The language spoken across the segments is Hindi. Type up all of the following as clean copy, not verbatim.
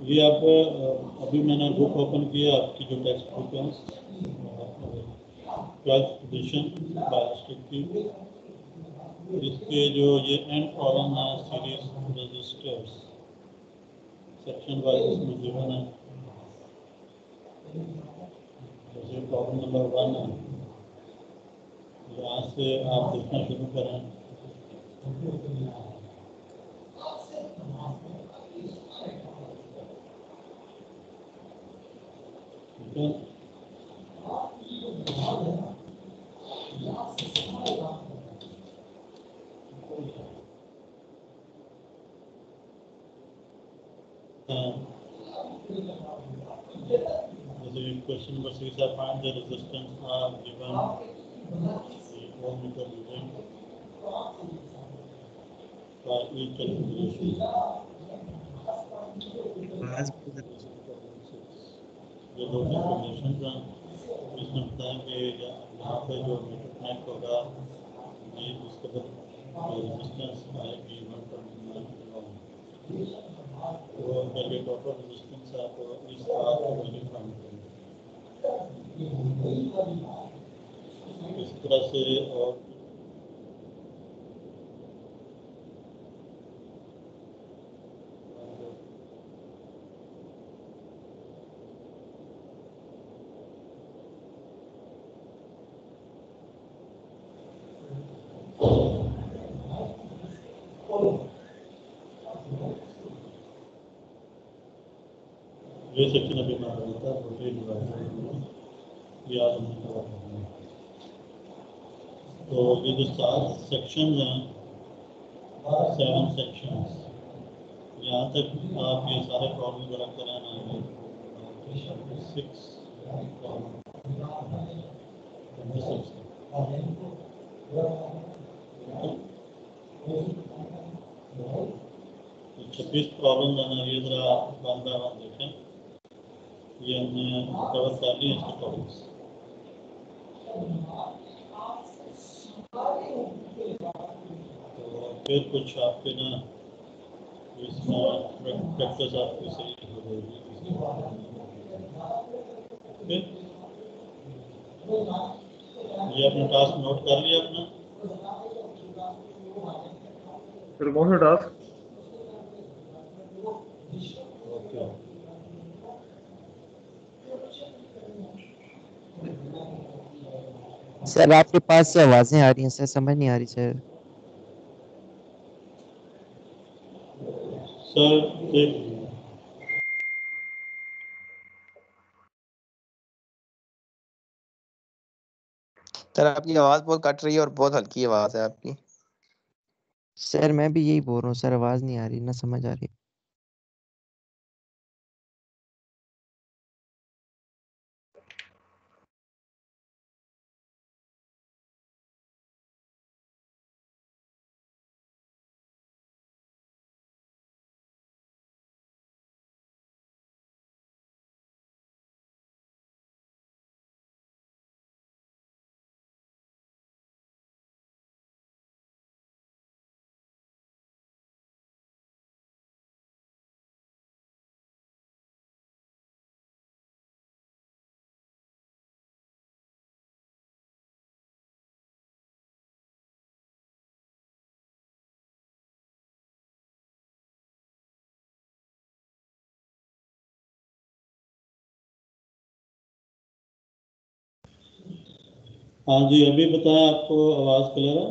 ये आप अभी मैंने बुक ओपन किया, आपकी जो टेक्स्ट बुक है 12th एडिशन बायोस्टिक की, इसके जो ये एंड कॉलम है सीरीज रजिस्टर्स सेक्शन वाइज इसमें गिवन है। जैसे प्रॉब्लम नंबर 1 है, यहाँ से आप देखना शुरू करें। ठीक है, जैसे क्वेश्चन नंबर 6 है, find the resistance R given ohm meter using for each calculation. ये दो कैलकुलेशन हैं, इसमें बताएं कि यहाँ पे जो मीटर कनेक्ट होगा ये इस कदर रेजिस्टेंस आएगी 1.9 किलो, तो पहले टोटल रेजिस्टेंस आप इस आर को वैल्यू फाइंड करेंगे इस तरह से। और ये सेक्शन अभी मैं बताता हूँ, वोल्टेज डिवाइडर याद नहीं करना। तो ये जो 7 सेक्शन हैं, 7 सेक्शंस, यहाँ तक आप ये सारे प्रॉब्लम जरा करें ना। 6 26 प्रॉब्लम है, ये जरा वन बाय वन देखें। ये हमने कवर कर लिया इसके टॉपिक्स। तो फिर कुछ आपके ना इसमें प्रैक्टिस आपकी सही हो जाएगी। ये अपना टास्क नोट कर लिया अपना? फिर कौन सा टास्क? ओके, सर आपके पास से आवाजें आ रही हैं सर, समझ नहीं आ रही सर। सर सर आपकी आवाज बहुत कट रही है और बहुत हल्की आवाज है आपकी। सर मैं भी यही बोल रहा हूँ सर, आवाज नहीं आ रही ना समझ आ रही। हाँ जी, अभी बताएं, आपको आवाज क्लियर है?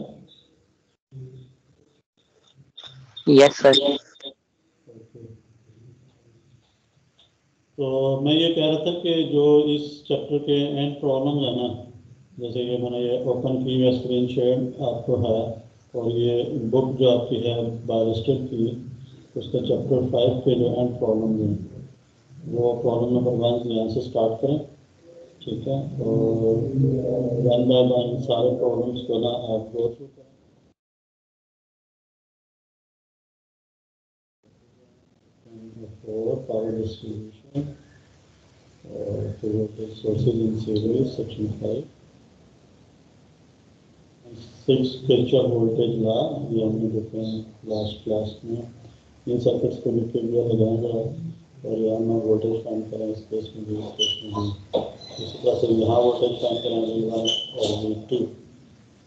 Yes sir. तो मैं ये कह रहा था कि जो इस चैप्टर के एंड प्रॉब्लम है ना, जैसे ये मैंने ये ओपन की हुई स्क्रीन शेयर आपको है, और ये बुक जो आपकी है बायोस्टिक की, उसका चैप्टर 5 के जो एंड प्रॉब्लम है वो प्रॉब्लम नंबर 1 यहाँ से स्टार्ट करें। ठीक है, और वन बाय वन सारे प्रॉब्लम्स को ना आप गो थ्रू करें। Power distribution sources in series section 5, 6 Kirchhoff voltage law, ये हमने देखे हैं लास्ट क्लास में। इन सर्किट्स को लिख के दिया लगाएंगे आप। और यहाँ मैं वोल्टेज फाइंड करें इस केस में भी, इस केस में भी। इसी तरह से यहाँ वोल्टेज फाइंड करें V1 और V2।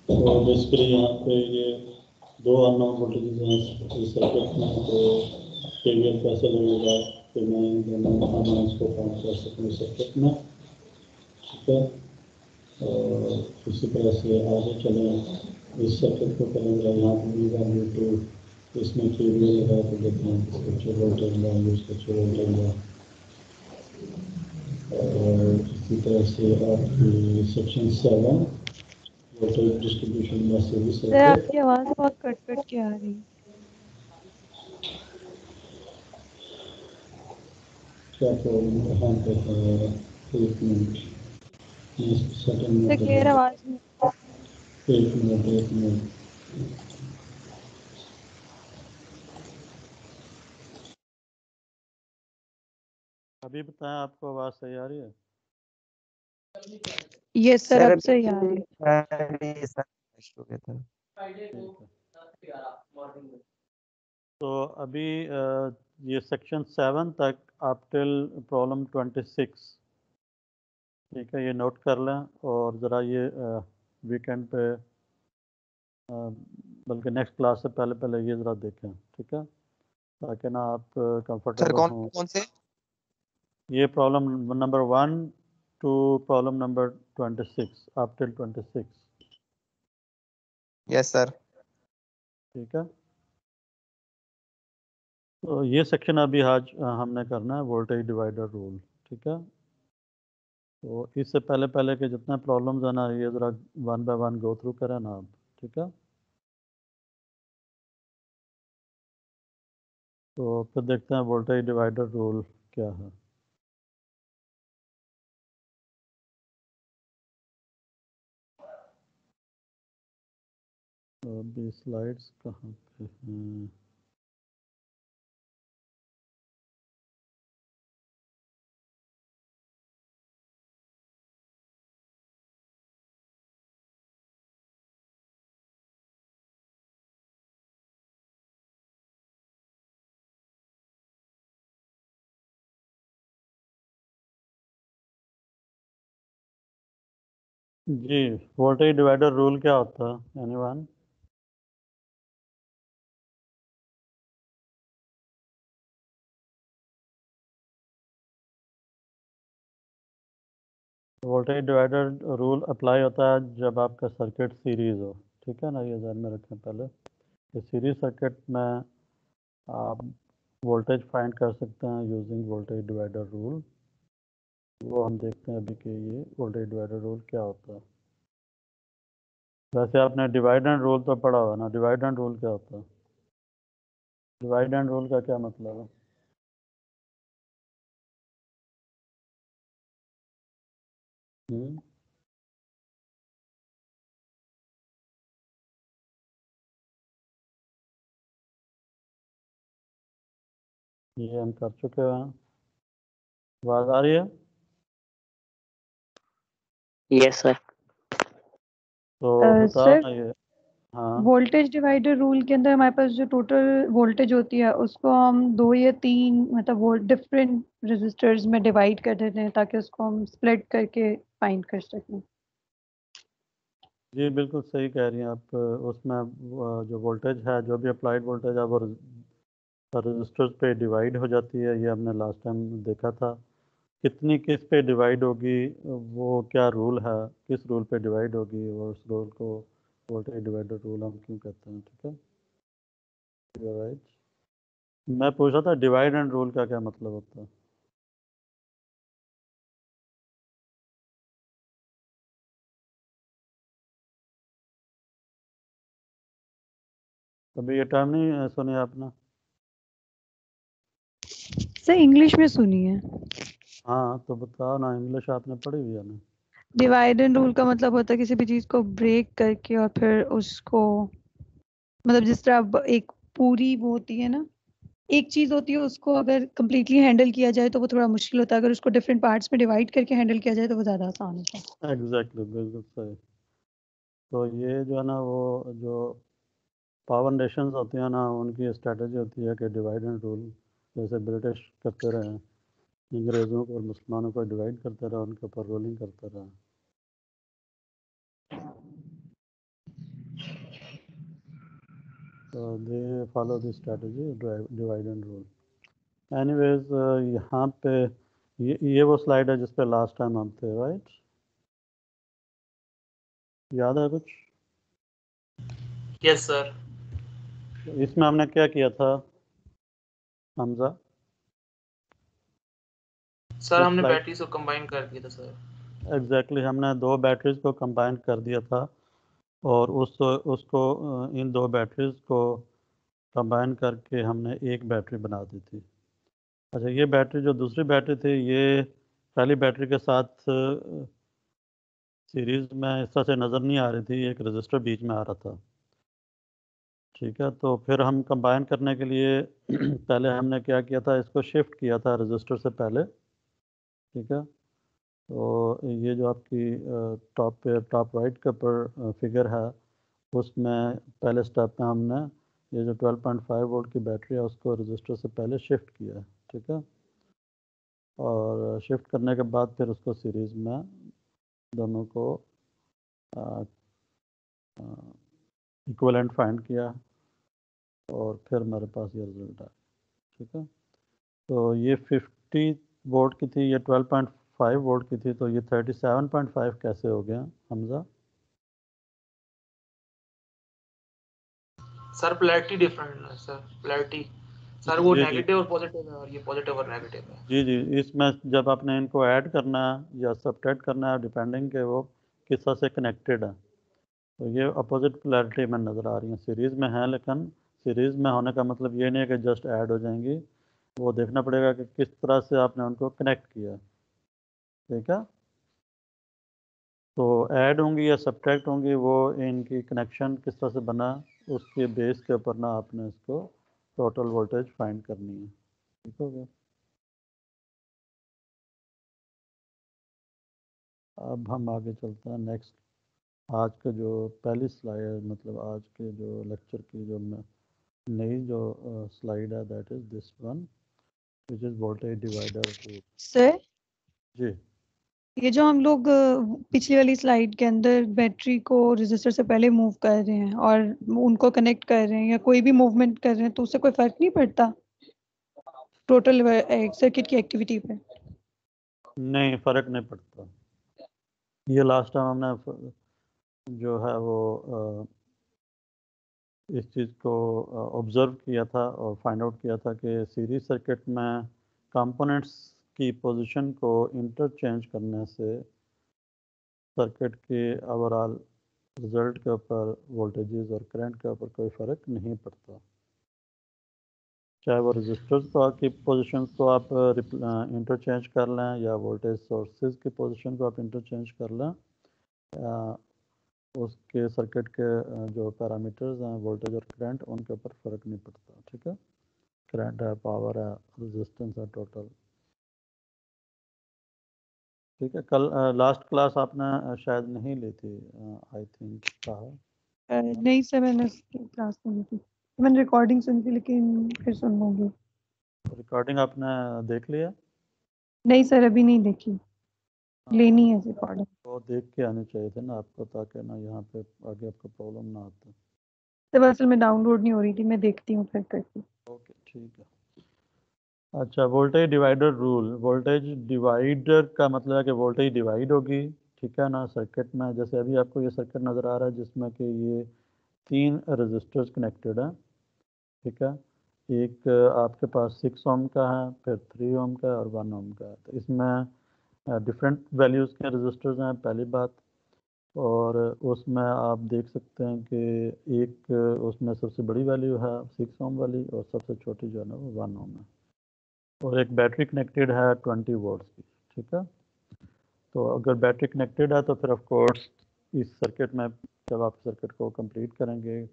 तो बेसिकली यहाँ पे ये दो अननोन वोल्टेजेस हैं इस सर्किट में, तो KVL कैसे लगेगा कि मैं इन दोनों अननोन्स को फाइंड कर सकूँ इस सर्किट में। ठीक है, और इसी तरह से आगे चलें, इस सर्किट को करेंगे यहाँ पे V1 V2, इसमें KVL लगा तो देखते हैं किसको वोल्टेज वैल्यू इसको वोल्टेज है। और इसी तरह से आपकी सेक्शन 7 वोल्टेज डिस्ट्रीब्यूशन या सीरीज सर सर्किट। आपकी आवाज बहुत कट कट के आ रही है। क्या प्रॉब्लम कहाँ पे है? एक मिनट, सेकंड में सर क्लियर आवाज नहीं। एक मिनट। अभी बताएं, आपको आवाज़ सही आ रही है? यस सर, अब अभी सही आ रही है। सर हो गया था। ठीक है, तो अभी ये सेक्शन 7 तक आप टिल प्रॉब्लम 26, ठीक है, ये नोट कर लें और ज़रा ये वीकेंड पे बल्कि नेक्स्ट क्लास से पहले पहले ये ज़रा देखें, ठीक है, ताकि ना आप सर कंफर्टेबल कौन हों। कौन से? ये problem number 1 to problem number 26 up till 26, yes sir. ठीक है। तो ये सेक्शन अभी आज हमने करना है वोल्टेज डिवाइडर रूल, ठीक है। तो इससे पहले पहले के जितने प्रॉब्लम्स है ना, ये ज़रा 1 बाय 1 गो थ्रू करें ना आप, ठीक है। तो फिर देखते हैं वोल्टेज डिवाइडर रूल क्या है। तो अभी स्लाइड्स कहाँ पे हैं? जी, वोल्टेज डिवाइडर रूल क्या होता है, anyone? Voltage divider rule apply होता है जब आपका सर्किट सीरीज़ हो, ठीक है ना, ये ध्यान में रखें पहले कि सीरीज सर्किट में आप वोल्टेज फाइंड कर सकते हैं यूजिंग वोल्टेज डिवाइडर रूल। वो हम देखते हैं अभी कि ये वोल्टेज डिवाइडर रूल क्या होता है। वैसे आपने डिवाइड एंड रूल तो पढ़ा हुआ ना, डिवाइड एंड रूल क्या होता है? डिवाइड एंड रूल का क्या मतलब है? हम्म, ये हम कर चुके हैं। आवाज़ आ रही है? Yes sir. तो बताओ सर ना ये। हाँ वोल्टेज डिवाइडर रूल के अंदर हमारे पास जो टोटल वोल्टेज होती है उसको हम 2 या 3 मतलब वो डिफरेंट रेजिस्टर्स में डिवाइड कर देते हैं ताकि उसको हम स्प्लिट करके फाइंड कर सकें। जी, बिल्कुल सही कह रही हैं आप। उसमें जो वोल्टेज है, जो भी अप्लाइड वोल्टेज है वो रजिस्टर्स पे डिवाइड हो जाती है। ये हमने लास्ट टाइम देखा था। कितनी किस पे डिवाइड होगी, वो क्या रूल है, किस रूल पे डिवाइड होगी, और उस रूल को वोल्टेज डिवाइडर रूल हम क्यों कहते हैं, ठीक है, राइट। मैं पूछ रहा था डिवाइड एंड रूल का क्या मतलब होता है। कभी ये टर्म नहीं सुनी आपने? सर इंग्लिश में सुनिए। हाँ तो बताओ ना, इंग्लिश आपने पढ़ी हुई है ना? डिवाइड एंड रूल का मतलब होता है किसी भी चीज को ब्रेक करके और फिर उसको मतलब जिस तरह एक पूरी वो होती है ना, एक चीज होती है उसको अगर कंप्लीटली हैंडल किया जाए तो वो थोड़ा मुश्किल होता है, अगर उसको डिफरेंट पार्ट्स में डिवाइड करके हैंडल किया जाए तो वो ज्यादा आसान होता है। एग्जैक्टली, बिल्कुल सही। तो ये जो है ना, वो जो पावर नेशंस होती हैं ना, उनकी स्ट्रेटजी होती है कि डिवाइड एंड रूल, जैसे ब्रिटिश करते रहे हैं अंग्रेज़ों को और मुसलमानों को डिवाइड करता रहा, उनके ऊपर रूलिंग करता रहा। So they follow this strategy, divide and rule. Anyways, यहाँ पे ये वो स्लाइड है जिस पे लास्ट टाइम हम थे, राइट? याद है कुछ? Yes sir. इसमें हमने क्या किया था हमजा? सर हमने स्लाइड बैटरीज को कंबाइन कर दिया था सर। एग्जैक्टली हमने 2 बैटरीज को कंबाइन कर दिया था और उसको इन 2 बैटरीज को कंबाइन करके हमने एक बैटरी बना दी थी। अच्छा, ये बैटरी जो दूसरी बैटरी थी ये पहली बैटरी के साथ सीरीज में इस तरह से नज़र नहीं आ रही थी, एक रजिस्टर बीच में आ रहा था। ठीक है, तो फिर हम कंबाइन करने के लिए पहले हमने क्या किया था, इसको शिफ्ट किया था रजिस्टर से पहले। ठीक है, तो ये जो आपकी टॉप राइट के ऊपर फिगर है, उसमें पहले स्टेप में हमने ये जो 12.5 वोल्ट की बैटरी है उसको रजिस्टर से पहले शिफ्ट किया है। ठीक है, और शिफ्ट करने के बाद फिर उसको सीरीज़ में दोनों को इक्विवेलेंट फाइंड किया और फिर हमारे पास ये रिजल्ट आया। ठीक है, तो ये 50 वोल्ट की थी, ये 12.5 वोल्ट की थी, तो ये 37.5 कैसे हो गया हमजा? सर पोलैरिटी डिफरेंट है सर, पोलैरिटी सर वो जी जी नेगेटिव और पॉजिटिव है और ये पॉजिटिव और नेगेटिव है। जी जी, इसमें जब आपने इनको ऐड करना है या सब्ट्रैक्ट करना है, डिपेंडिंग के वो किस तरह से कनेक्टेड है, तो ये अपोजिट पोलैरिटी में नज़र आ रही है। सीरीज़ में है, लेकिन सीरीज़ में होने का मतलब ये नहीं है कि जस्ट ऐड हो जाएंगी, वो देखना पड़ेगा कि किस तरह से आपने उनको कनेक्ट किया। ठीक है, तो ऐड होंगी या सब्ट्रैक्ट होंगी, वो इनकी कनेक्शन किस तरह से बना उसके बेस के ऊपर ना आपने इसको टोटल वोल्टेज फाइंड करनी है। ठीक हो गया? अब हम आगे चलते हैं नेक्स्ट। आज का जो पहली स्लाइड, मतलब आज के जो लेक्चर की जो नई जो स्लाइड है, that is this one which is voltage divider rule. Sir ji ये जो हम लोग पिछली वाली स्लाइड के अंदर बैटरी को रेजिस्टर से पहले मूव कर रहे हैं और उनको कनेक्ट कर रहे हैं या कोई भी मूवमेंट कर रहे हैं, तो उससे कोई फर्क नहीं पड़ता टोटल सर्किट की एक्टिविटी पे? नहीं, फ़र्क नहीं पड़ता। ये लास्ट टाइम हमने जो है वो इस चीज़ को ऑब्ज़र्व किया था और फाइंड आउट किया था कि सीरीज सर्किट में कंपोनेंट्स की पोजीशन को इंटरचेंज करने से सर्किट के ओवरऑल रिज़ल्ट के ऊपर वोल्टेजेस और करंट के ऊपर कोई फ़र्क नहीं पड़ता। चाहे वो रजिस्टर्स की पोजीशंस को आप इंटरचेंज कर लें या वोल्टेज सोर्सेज की पोजीशन को आप इंटरचेंज कर लें, उसके सर्किट के जो पैरामीटर्स हैं वोल्टेज और करंट, उनके ऊपर फ़र्क नहीं पड़ता। ठीक है, करंट है, पावर है, रेजिस्टेंस है टोटल। ठीक है, कल लास्ट क्लास आपने शायद नहीं ली थी, आई थिंक कहा। नहीं सर, मैंने उसकी क्लास सुनी थी, मैंने रिकॉर्डिंग सुनी थी, लेकिन फिर सुन लूंगी। रिकॉर्डिंग आपने देख लिया? नहीं सर, अभी नहीं देखी, लेनी है रिकॉर्डिंग। वो देख के आने चाहिए थे ना आपको, ताकि ना यहाँ पे आगे आपको प्रॉब्लम ना आती। तब असल में डाउनलोड नहीं हो रही थी, मैं देखती हूँ फिर करके। ओके, ठीक है। अच्छा, voltage divider rule. Voltage divider का मतलब है कि वोल्टेज डिवाइड होगी, ठीक है ना, सर्किट में। जैसे अभी आपको ये सर्किट नज़र आ रहा है जिसमें कि ये 3 रजिस्टर्स कनेक्टेड हैं। ठीक है, एक आपके पास 6 ओम का है, फिर 3 ओम का है और 1 ओम का है। तो इसमें डिफरेंट वैल्यूज़ के रजिस्टर्स हैं, पहली बात। और उसमें आप देख सकते हैं कि एक उसमें सबसे बड़ी वैल्यू है 6 ओम वाली, और सबसे छोटी जो है ना वो 1 ओम है। और एक बैटरी कनेक्टेड है 20 वोल्ट्स की। ठीक है, तो अगर बैटरी कनेक्टेड है तो फिर ऑफ कोर्स इस सर्किट में जब आप सर्किट को कंप्लीट करेंगे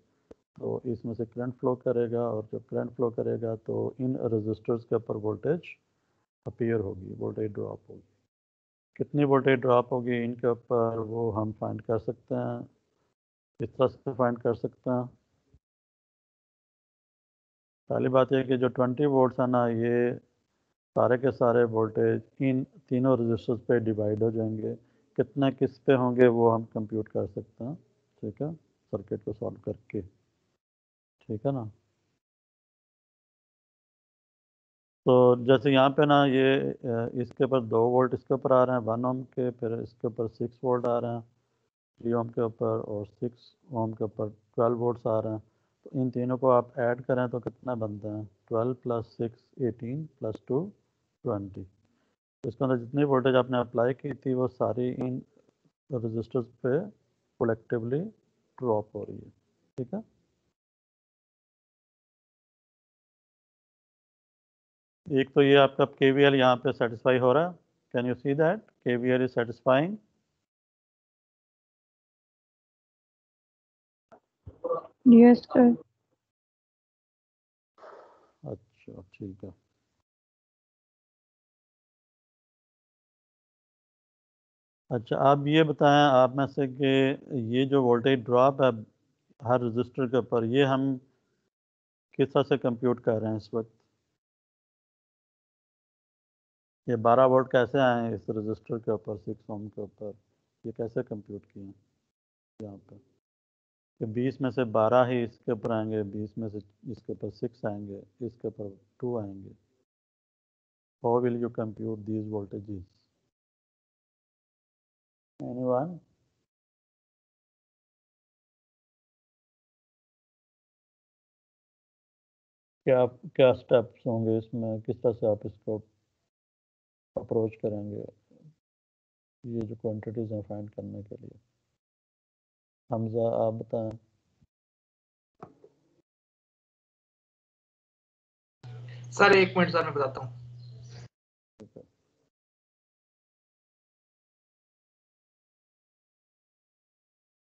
तो इसमें से करंट फ्लो करेगा, और जब करंट फ्लो करेगा तो इन रजिस्टर्स के ऊपर वोल्टेज अपीयर होगी, वोल्टेज ड्रॉप होगी। कितनी वोल्टेज ड्रॉप होगी इनके ऊपर वो हम फाइंड कर सकते हैं, इस तरह से फाइंड कर सकते हैं। पहली बात यह कि जो 20 वोल्ट्स है ना, ये सारे के सारे वोल्टेज इन तीनों रजिस्टर्स पे डिवाइड हो जाएंगे। कितने किस पे होंगे वो हम कंप्यूट कर सकते हैं, ठीक है, सर्किट को सॉल्व करके, ठीक है ना। तो जैसे यहाँ पे ना ये इसके ऊपर 2 वोल्ट इसके ऊपर आ रहे हैं 1 ओम के, फिर इसके ऊपर 6 वोल्ट आ रहे हैं 3 ओम के ऊपर, और 6 ओम के ऊपर 12 वोल्ट्स आ रहे हैं। तो इन तीनों को आप ऐड करें तो कितना बनते हैं, 12 + 6 18 + 2 20। तो इसके अंदर जितनी वोल्टेज आपने अप्लाई की थी वो सारी इन रजिस्टर्स पे कलेक्टिवली ड्रॉप हो रही है, ठीक है। एक तो ये आपका KVL यहाँ पे सेटिस्फाई हो रहा है, can you see that KVL is satisfying. Yes sir. अच्छा ठीक है। अच्छा आप ये बताएं आप में से कि ये जो वोल्टेज ड्रॉप है हर रजिस्टर के ऊपर, ये हम किस तरह से कंप्यूट कर रहे हैं इस वक्त। ये 12 वोल्ट कैसे आए हैं इस रजिस्टर के ऊपर 6 ओम के ऊपर, ये कैसे कंप्यूट किए हैं यहाँ पर कि 20 में से 12 ही इसके ऊपर आएंगे, 20 में से इसके ऊपर 6 आएंगे, इसके ऊपर 2 आएंगे। How will you compute these voltages, anyone. क्या क्या स्टेप्स होंगे इसमें, किस तरह से आप इसको अप्रोच करेंगे ये जो क्वांटिटीज़ हैं फाइंड करने के लिए। हमजा आप बताएं। सर 1 मिनट सर मैं बताता हूँ।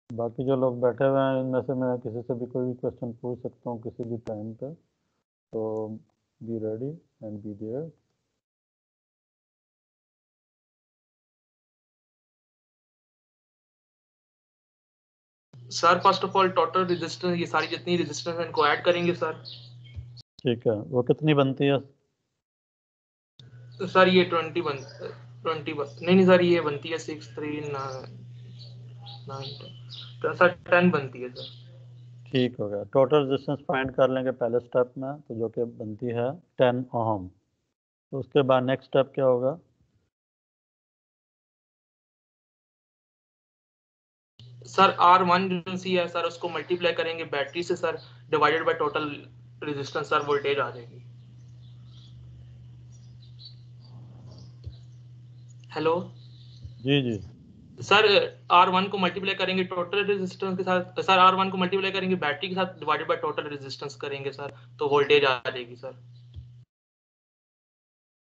बाकी जो लोग बैठे हुए हैं इनमें से मैं किसी से भी कोई भी क्वेश्चन पूछ सकता हूँ किसी भी टाइम पे, तो be ready and be there. Sir first of all total resistance, ये सारी जितनी रेजिस्टेंस है इनको ऐड करेंगे सर। ठीक है, वो कितनी बनती है। तो सर ये 20 नहीं सर ये बनती है 6 3 9 10 सर 10 बनती है सर। ठीक हो गया, टोटल रेजिस्टेंस फाइंड कर लेंगे पहले स्टेप में, तो जो कि बनती है 10 ओम। तो उसके बाद नेक्स्ट स्टेप क्या होगा। सर R1 जो सी है सर उसको मल्टीप्लाई करेंगे बैटरी से sir, divided by total resistance sir, voltage आ जाएगी। हेलो जी जी। सर R1 को मल्टीप्लाई करेंगे टोटल रेजिस्टेंस के साथ सर, R1 को मल्टीप्लाई करेंगे बैटरी के साथ डिवाइडेड बाय टोटल रेजिस्टेंस करेंगे सर, तो वोल्टेज आ जाएगी सर।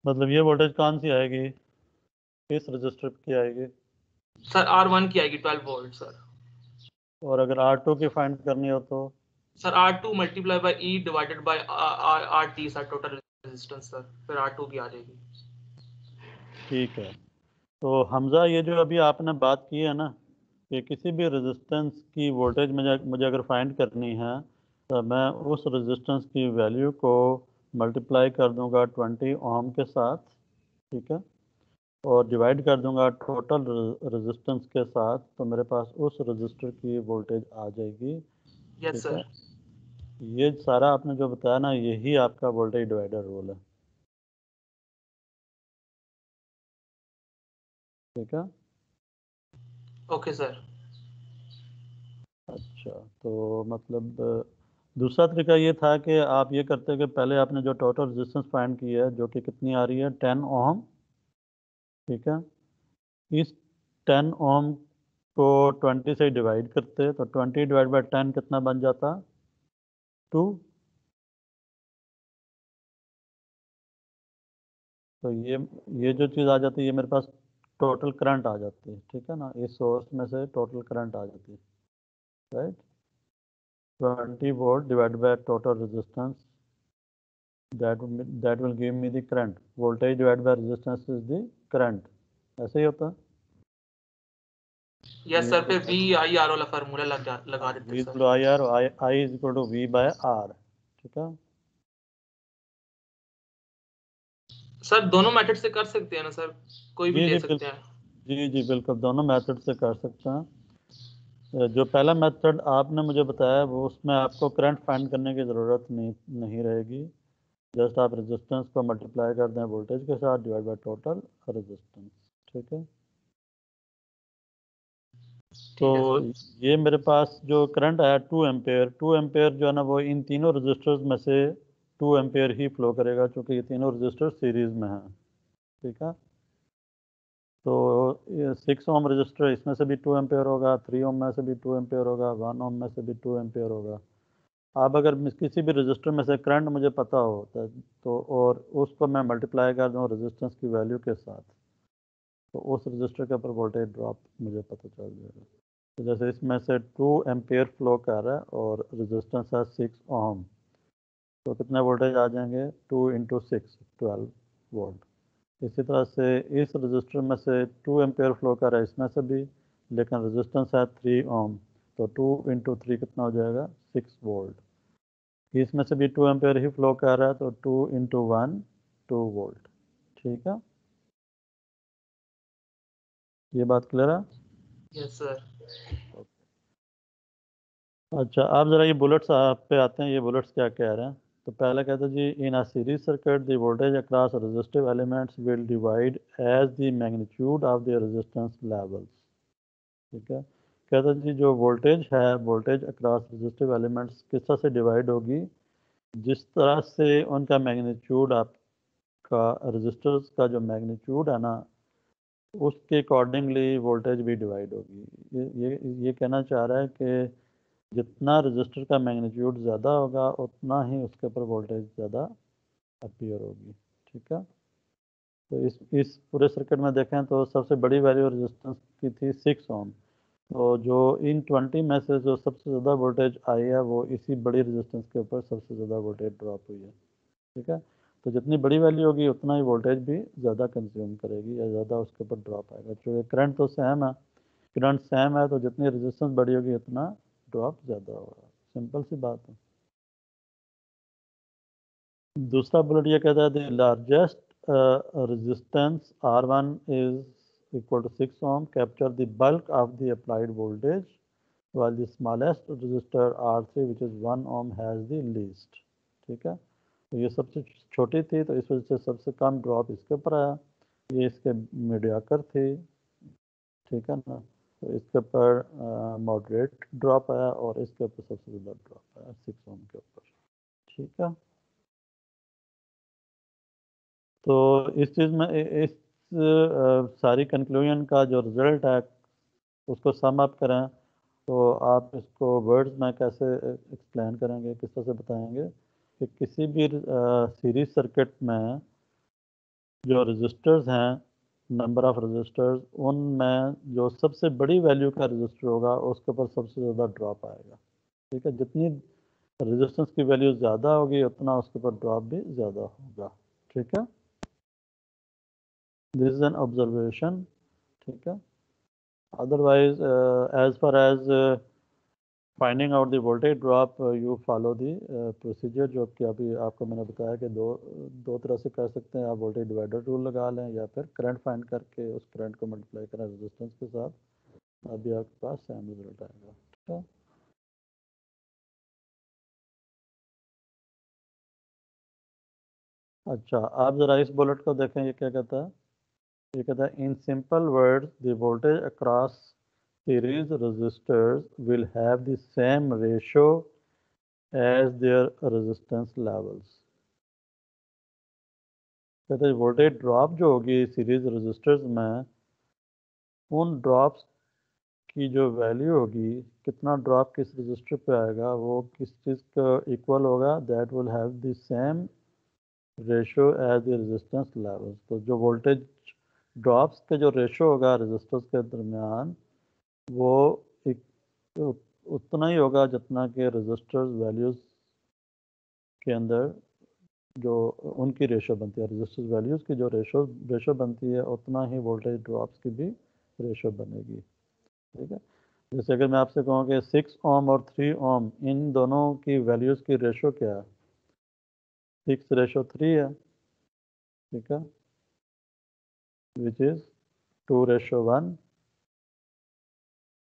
मतलब ये वोल्टेज कौन सी आएगी, किस रजिस्टर की आएगी। सर R1 की आएगी 12 वोल्ट सर। और अगर R2 की फाइंड करनी हो तो। Sir R2 multiply by E divided by RT sir, total resistance sir, फिर R2 की आ जाएगी। ठीक है, तो हमजा ये जो अभी आपने बात की है ना कि किसी भी रेजिस्टेंस की वोल्टेज मुझे अगर फाइंड करनी है तो मैं उस रेजिस्टेंस की वैल्यू को मल्टीप्लाई कर दूंगा 20 ओम के साथ, ठीक है, और डिवाइड कर दूंगा टोटल रेजिस्टेंस के साथ, तो मेरे पास उस रजिस्टर की वोल्टेज आ जाएगी। यस ठीक है, सर। ये सारा आपने जो बताया ना यही आपका वोल्टेज डिवाइडर रूल है, ठीक है। Okay sir. अच्छा, तो मतलब दूसरा तरीका ये था कि आप ये करते कि पहले आपने जो टोटल रेजिस्टेंस फाइंड की है जो कि कितनी आ रही है 10 ओम, ठीक है, इस 10 ओम को 20 से डिवाइड करते तो 20 डिवाइड बाई 10 कितना बन जाता 2। तो ये जो चीज़ आ जाती है ये मेरे पास टोटल करंट आ जाती है, ठीक है ना, इस सोर्स में से टोटल करंट आ जाती है, right. 20 volt divide by total resistance, that will give me the current, voltage divided by resistance is the current, ऐसे ही होता है। यस V सर, फिर equal VIR वाला फार्मूला लगा V देते equal sir. to IR, I is equal to V by R, ठीक है। सर दोनों मेथड से कर सकते हैं ना सर, कोई भी जी ले जी सकते हैं? जी जी बिल्कुल, दोनों मेथड से कर सकते हैं। जो पहला मेथड आपने मुझे बताया वो उसमें आपको करंट फाइंड करने की ज़रूरत नहीं रहेगी। जस्ट आप रेजिस्टेंस को मल्टीप्लाई कर दें वोल्टेज के साथ डिवाइड बाय टोटल रेजिस्टेंस। ठीक है, तो ठीक है सर। ये मेरे पास जो करंट आया 2 एम्पेयर, 2 एम्पेयर जो है ना वो इन तीनों रजिस्टर्स में से 2 एम्पेयर ही फ्लो करेगा, क्योंकि ये तीनों रजिस्टर सीरीज में हैं। ठीक है, तो ये 6 ओम रजिस्टर, इसमें से भी 2 एम्पेयर होगा, 3 ओम में से भी 2 एम्पेयर होगा, 1 ओम में से भी 2 एम्पेयर होगा। अब अगर किसी भी रजिस्टर में से करंट मुझे पता हो तो और उसको मैं मल्टीप्लाई कर दूँ रेजिस्टेंस की वैल्यू के साथ, तो उस रजिस्टर के ऊपर वोल्टेज ड्रॉप मुझे पता चल जाएगा। तो जैसे इसमें से 2 एम्पेयर फ्लो कर रहा है और रेजिस्टेंस है 6 ओम, तो कितने वोल्टेज आ जाएंगे? 2 इंटू 6, 12 वोल्ट। इसी तरह से इस रजिस्टर में से 2 एम्पेयर फ्लो कर रहा है, इसमें से भी, लेकिन रेजिस्टेंस है 3 ओम, तो 2 इंटू 3 कितना हो जाएगा? 6 वोल्ट। इसमें से भी 2 एम्पेयर ही फ्लो कर रहा है, तो 2 इंटू 1, 2 वोल्ट। ठीक है, ये बात क्लियर है? Yes sir. अच्छा, आप ज़रा ये बुलेट्स आप पे आते हैं, ये बुलेट्स क्या कह रहे हैं। तो पहले कहते हैं जी, in a series circuit the voltage across resistive elements will divide as the magnitude of the resistance levels. ठीक है, कहते हैं जी जो वोल्टेज है, वोल्टेज अक्रॉस रेजिस्टिव एलिमेंट्स किस तरह से डिवाइड होगी? जिस तरह से उनका मैग्नीट्यूड, आपका रेजिस्टर्स का जो मैग्नीट्यूड है ना, उसके अकॉर्डिंगली वोल्टेज भी डिवाइड होगी। ये कहना चाह रहा है कि जितना रजिस्टर का मैग्नीट्यूड ज़्यादा होगा उतना ही उसके ऊपर वोल्टेज ज़्यादा अपीयर होगी। ठीक है, तो इस पूरे सर्किट में देखें तो सबसे बड़ी वैल्यू रेजिस्टेंस की थी 6 ओम, तो जो इन 20 में से जो सबसे ज़्यादा वोल्टेज आई है वो इसी बड़ी रेजिस्टेंस के ऊपर सबसे ज़्यादा वोल्टेज ड्रॉप हुई है। ठीक है, तो जितनी बड़ी वैल्यू होगी उतना ही वोल्टेज भी ज़्यादा कंज्यूम करेगी या ज़्यादा उसके ऊपर ड्रॉप आएगा। क्योंकि करंट तो सेम है, करंट सेम है, तो जितनी रेजिस्टेंस बड़ी होगी उतना ड्रॉप ज़्यादा होगा। सिंपल सी बात है। दूसरा बुलेट ये कहता है the largest resistance R1 is equal to 6 ohm capture the bulk of the applied voltage while the smallest resistor R3 which is 1 ohm has the least। ठीक है, तो ये सबसे छोटी थी, तो इस वजह से सबसे कम ड्रॉप इसके ऊपर आया। ये इसके मीडियाकर थी। ठीक है ना, तो इसके ऊपर मॉडरेट ड्रॉप आया और इसके ऊपर सबसे ज़्यादा ड्रॉप आया 6 ओम के ऊपर। ठीक है, तो इस चीज़ में इस सारी कंक्लूजन का जो रिज़ल्ट है उसको सम अप करें, तो आप इसको वर्ड्स में कैसे एक्सप्लेन करेंगे, किस तरह से बताएंगे कि किसी भी सीरीज सर्किट में जो रजिस्टर्स हैं, नंबर ऑफ रजिस्टर्स, उनमें जो सबसे बड़ी वैल्यू का रजिस्टर होगा उसके ऊपर सबसे ज़्यादा ड्रॉप आएगा। ठीक है, जितनी रेजिस्टेंस की वैल्यू ज़्यादा होगी उतना उसके ऊपर ड्रॉप भी ज़्यादा होगा। ठीक है, दिस इज एन ऑब्जर्वेशन। ठीक है, otherwise as far as finding out the voltage drop you follow the procedure, जो कि अभी आपको मैंने बताया कि दो तरह से कर सकते हैं। आप वोल्टेज डिवाइडर रूल लगा लें या फिर करंट फाइंड करके उस करंट को मल्टीप्लाई करें रेजिस्टेंस के साथ, अभी आपके पास सेम रिजल्ट आएगा। ठीक है, अच्छा आप ज़रा इस बुलेट को देखें, ये क्या कहता है? ये कहता है in simple words the voltage across series resistors will have the same ratio as their resistance levels. कहते हैं वोल्टेज ड्रॉप जो होगी सीरीज रजिस्टर्स में, उन ड्रॉप्स की जो वैल्यू होगी, कितना ड्रॉप किस रजिस्टर पे आएगा वो किस चीज़ का इक्वल होगा? That will have the same ratio as the resistance levels. तो जो वोल्टेज ड्रॉप्स के जो रेशो होगा रजिस्टर्स के दरमियान, वो उतना ही होगा जितना कि रजिस्टर्स वैल्यूज़ के अंदर जो उनकी रेशो बनती है, रजिस्टर वैल्यूज़ की जो रेशो बनती है, उतना ही वोल्टेज ड्रॉप्स की भी रेशो बनेगी। ठीक है, जैसे अगर मैं आपसे कहूँ कि 6 ओम और 3 ओम, इन दोनों की वैल्यूज़ की रेशो क्या है? 6 रेशो 3 है। ठीक है, विच इज़ 2:1।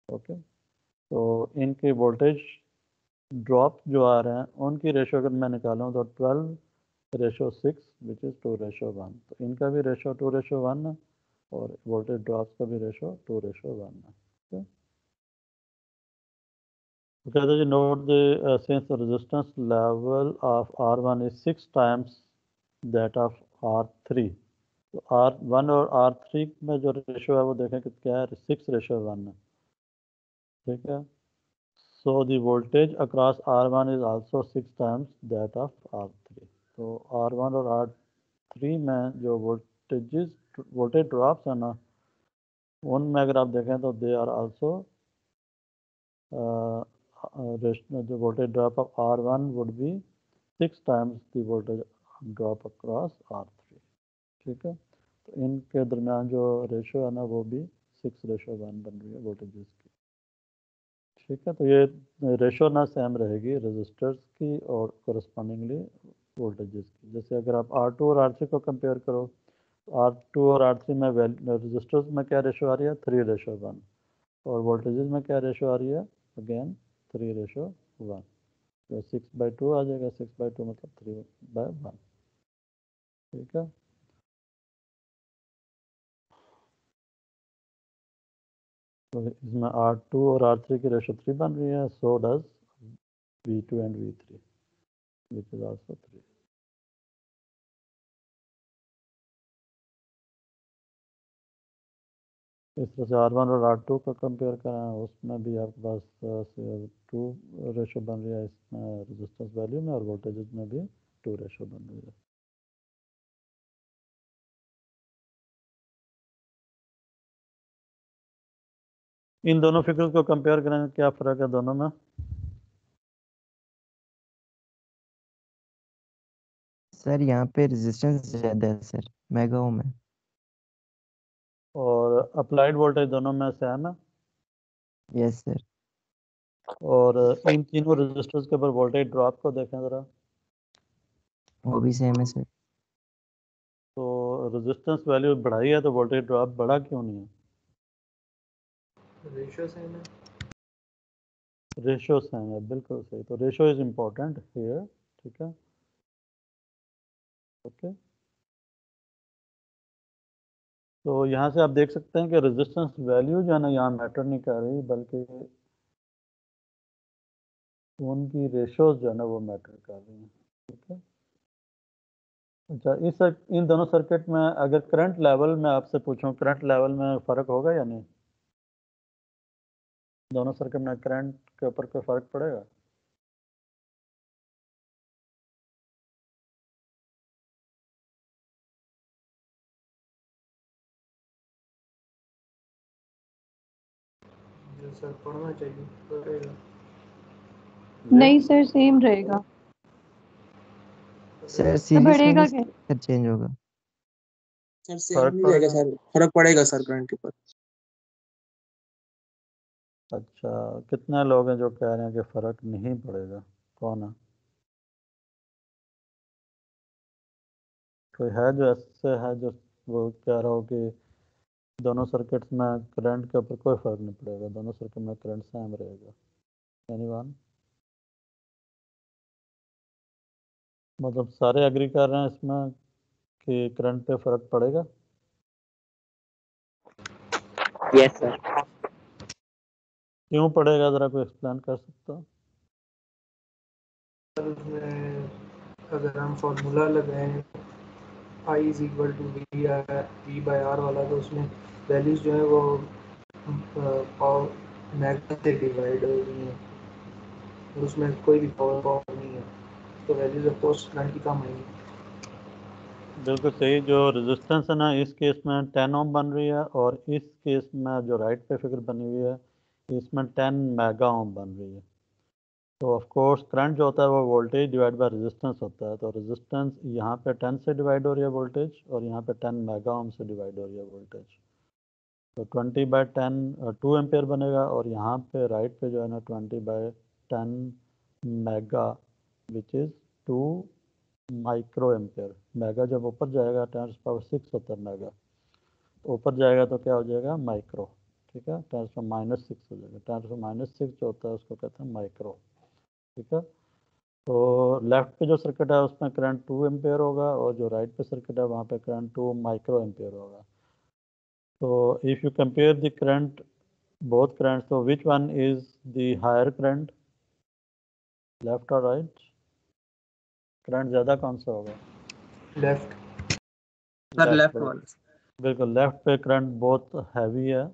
ओके, तो इनके वोल्टेज ड्रॉप जो आ रहे हैं उनकी रेशो अगर मैं निकालूँ तो 12:6 विच इज़ 2:1। तो इनका भी रेशो 2:1 है और वोल्टेज ड्रॉप का भी रेशो 2:1 है। ठीक है, कहते हैं note the sins the resistance level of R1 is 6 times that of R3, तो R1 और R3 में जो रेशो है वो देखें कि क्या है, 6:1 है। ठीक है, so the voltage across R1 is also 6 times that of R3। तो R1 और R3 में जो वोल्टेज ड्रॉप्स है ना, उनमें अगर आप देखें तो दे आर आल्सो जो voltage drop of R1 would B 6 times the voltage drop across R3। ठीक है, तो इनके दरमियान जो रेशो है ना वो भी 6:1 बन रही है वोल्टेजेस की। ठीक है, तो ये रेशो ना सेम रहेगी रेजिस्टर्स की और कोरस्पॉन्डिंगली वोल्टेजेस की। जैसे अगर आप R2 और R3 को कंपेयर करो, तो R2 और R3 में रेजिस्टर्स में क्या रेशो आ रही है, 3:1, और वोल्टेजेस में क्या रेशो आ रही है, अगेन 3:1। तो 6/2 आ जाएगा, 6/2 मतलब 3/1। ठीक है, तो इसमें R2 और R3 की रेशो 3 बन रही है, so does V2 and V3 which is also 3। इस तरह से R1 और R2 का कंपेयर करें, उसमें भी आपके पास 2 रेशो बन रही है इसमें रेजिस्टेंस वैल्यू में, और वोल्टेजेस में भी 2 रेशो बन रही है। इन दोनों फिगर्स को कंपेयर करें, क्या फ़र्क है दोनों में? सर यहाँ पे रेजिस्टेंस ज़्यादा है सर, मेगा ओम है। और अप्लाइड वोल्टेज दोनों में सेम है। Yes sir. और इन तीनों रेजिस्टर्स के ऊपर वोल्टेज ड्रॉप को देखें ज़रा, वो भी सेम है सर। तो रेजिस्टेंस वैल्यू बढ़ाई है तो वोल्टेज ड्रॉप बढ़ा क्यों नहीं है? रेशियो सेम है। रेशो सेम है, बिल्कुल सही। तो रेशो इज़ इम्पोर्टेंट हियर। ठीक है, ओके। तो यहाँ से आप देख सकते हैं कि रेजिस्टेंस वैल्यू जो है ना यहाँ मैटर नहीं कर रही, बल्कि उनकी रेशोज जो है ना वो मैटर कर रही हैं। ठीक है, अच्छा, इन दोनों सर्किट में अगर करंट लेवल में आपसे पूछूं, करंट लेवल में फ़र्क होगा या नहीं? दोनों सर्किट में करंट के ऊपर कोई फ़र्क पड़ेगा? जो सर पढ़ना चाहिए पढ़ेगा। नहीं सर, सेम रहेगा। सर तो सीरीज में बढ़ेगा नहीं क्या? सर, चेंज होगा। सर फर्क सेम नहीं रहेगा पड़ेगा? सर, फर्क पड़ेगा सर करंट के ऊपर। अच्छा, कितने लोग हैं जो कह रहे हैं कि फ़र्क नहीं पड़ेगा? कौन है? कोई है जो ऐसे है जो वो कह रहा हो कि दोनों सर्किट्स में करंट के ऊपर कोई फ़र्क नहीं पड़ेगा, दोनों सर्किट में करंट सेम रहेगा? एनीवन? मतलब सारे एग्री कर रहे हैं इसमें कि करंट पे फ़र्क पड़ेगा? Yes sir. क्यों पड़ेगा, ज़रा कोई एक्सप्लेन कर सकते हो? सर उसमें अगर हम फॉर्मूला लगाएं I is equal to V by R वाला, तो उसमें वैल्यूज जो है वो पावर मैग्ना से डिवाइड हो रही हैं और उसमें कोई भी पावर नहीं है, तो वैल्यूज ऑफ कोर्स करंट की कम आएंगी। बिल्कुल सही। जो रेजिस्टेंस है ना इस केस में 10 ओम बन रही है, और इस केस में जो राइट पे फिगर बनी हुई है इसमें 10 मेगा ओम बन रही है। तो ऑफ कोर्स करंट जो होता है वो वोल्टेज डिवाइड बाय रेजिस्टेंस होता है। तो रेजिस्टेंस यहाँ पे 10 से डिवाइड हो रही है वोल्टेज, और यहाँ पे 10 मेगा ओम से डिवाइड हो रही है वोल्टेज। तो 20/10 2 एम्पेयर बनेगा, और यहाँ पे राइट पे जो है ना 20/10 mega which is 2 micro ampere. Mega जब ऊपर जाएगा 10⁻6 होता है मेगा, तो ऊपर जाएगा तो क्या हो जाएगा माइक्रो, ठीक है, 10⁻6 हो जाएगा। 10⁻6 जो होता है उसको कहते हैं माइक्रो, ठीक है। तो लेफ्ट पे जो सर्किट है उसमें करंट 2 एम्पेयर होगा, और जो राइट पे सर्किट है वहाँ पे करंट 2 माइक्रो एम्पेयर होगा। तो if you compare the current, both currents, so which one is the higher current, left or right? Current ज़्यादा कौन सा होगा? लेफ्ट। सर लेफ्ट पे, वाला। बिल्कुल लेफ्ट पे करंट बहुत हैवी है,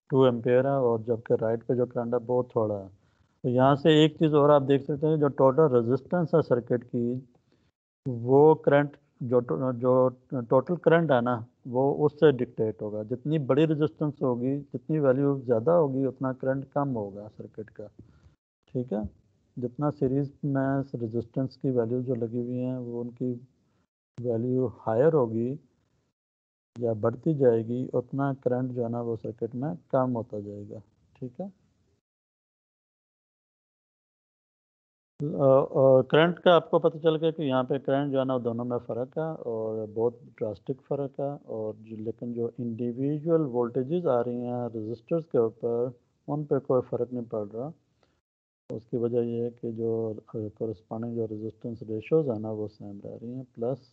2 एम्पेयर है, और जबकि राइट पे जो करंट है बहुत थोड़ा है। तो यहाँ से एक चीज़ और आप देख सकते हैं, जो टोटल रेजिस्टेंस है सर्किट की, वो करंट जो टोटल करंट है ना, वो उससे डिक्टेट होगा। जितनी बड़ी रेजिस्टेंस होगी, जितनी वैल्यू ज़्यादा होगी, उतना करंट कम होगा सर्किट का, ठीक है। जितना सीरीज में रेजिस्टेंस की वैल्यू जो लगी हुई हैं वो उनकी वैल्यू हायर होगी या बढ़ती जाएगी, उतना करंट जो है ना वो सर्किट में कम होता जाएगा, ठीक है। और करंट का आपको पता चल गया कि यहाँ पे करंट जो है ना दोनों में फ़र्क है, और बहुत ड्रास्टिक फ़र्क है। और लेकिन जो इंडिविजुअल वोल्टेजेस आ रही हैं रजिस्टर्स के ऊपर, उन पर कोई फ़र्क नहीं पड़ रहा। उसकी वजह ये है कि जो कोरस्पॉन्डिंग जो रेजिस्टेंस रेशोज़ है ना वो सेम रह रही हैं। प्लस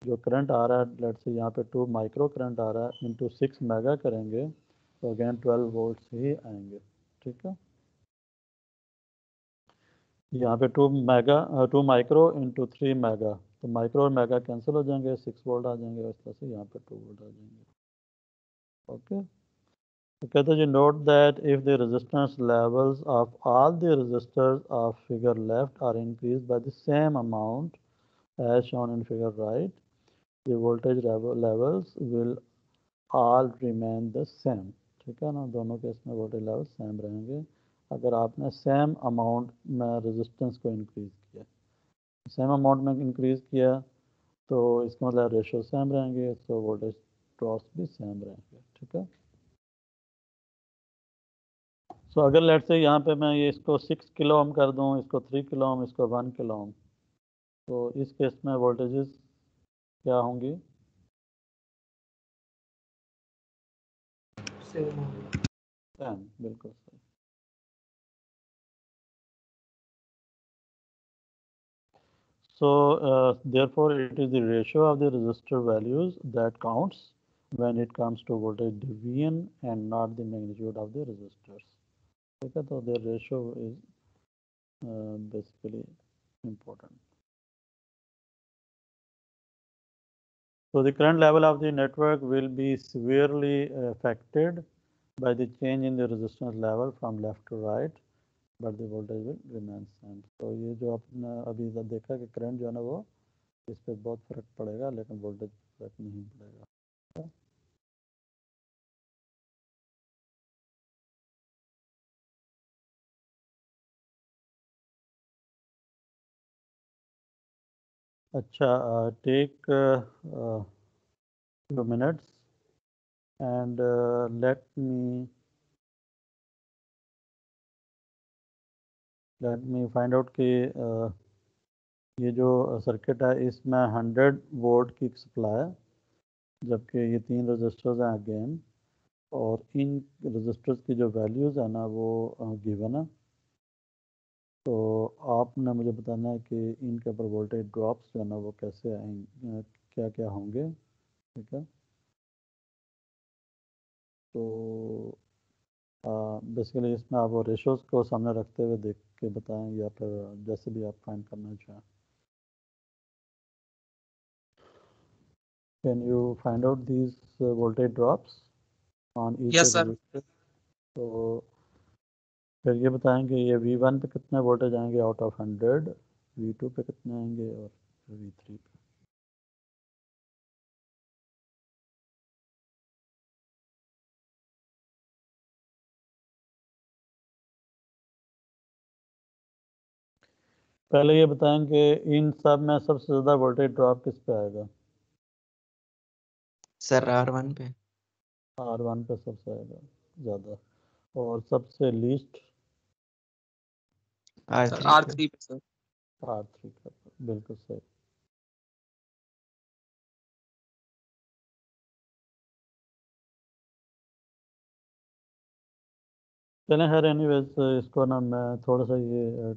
जो करंट आ रहा है, लेट से यहाँ पे 2 माइक्रो करंट आ रहा है, इंटू 6 मेगा करेंगे तो अगेन 12 वोल्ट्स ही आएंगे, ठीक है। यहाँ पे 2 माइक्रो इंटू 3 मेगा, तो माइक्रो और मेगा कैंसिल हो जाएंगे, 6 वोल्ट आ जाएंगे, इस तरह से यहाँ पे 2 वोल्ट आ जाएंगे, ओके। तो कहते हैं जी, note that if the resistance levels of all the resistors of figure left are increase by the same amount as shown in figure right, the voltage levels will all remain the same, ठीक है ना। दोनों के इसमें वोल्टेज लेवल सेम रहेंगे अगर आपने सेम अमाउंट में रेजिस्टेंस को इंक्रीज किया। सेम अमाउंट में इंक्रीज किया तो इसका मतलब रेशो सेम रहेंगे, तो वोल्टेज ड्रॉप्स भी सेम रहेंगे, ठीक है। सो अगर लेट से यहाँ पे मैं ये इसको 6 किलो ओम कर दूँ, इसको 3 किलो ओम, इसको 1 किलो ओम, तो इस केस में वोल्टेजेस क्या होंगी? सेम होगा। सेम, बिल्कुल सही। So therefore it is the ratio of the resistor values that counts when it comes to voltage division and not the magnitude of the resistors, ठीक है। तो their ratio is basically important. So the current level of the network will be severely affected by the change in the resistance level from left to right, but the voltage will remain same. तो ये जो आपने अभी देखा कि करंट जो है ना वो इस पर बहुत फर्क पड़ेगा, लेकिन वोल्टेज फर्क नहीं पड़ेगा। अच्छा, take 2 minutes and let me find out कि ये जो सर्किट है इसमें 100 वोल्ट की सप्लाई है, जबकि ये 3 रजिस्टर्स हैं अगेन, और इन रजिस्टर्स की जो वैल्यूज़ है ना वो गिवन है। तो आपने मुझे बताना है कि इनके ऊपर वोल्टेज ड्रॉप्स जो है ना वो कैसे आएंगे, क्या क्या होंगे, ठीक है। तो बेसिकली इसमें आप वो रेशोज़ को सामने रखते हुए देख के बताएं, या फिर जैसे भी आप फाइंड करना चाहें। Can you find out these voltage drops on each yes sir. Register? तो फिर ये बताएंगे ये V1 पे कितने वोल्टेज आएंगे आउट ऑफ 100, V2 पे कितने आएंगे, और V3 पे। पहले ये बताएंगे इन सब में सबसे ज़्यादा वोल्टेज ड्रॉप किस पे आएगा? सर R1 पे। R1 पे सबसे आएगा ज़्यादा, और सबसे लीस्ट सर R3 पे। R3 पे सर। R3 पे, बिल्कुल सही। चलें खैर एनीवेज इसको ना मैं थोड़ा सा ये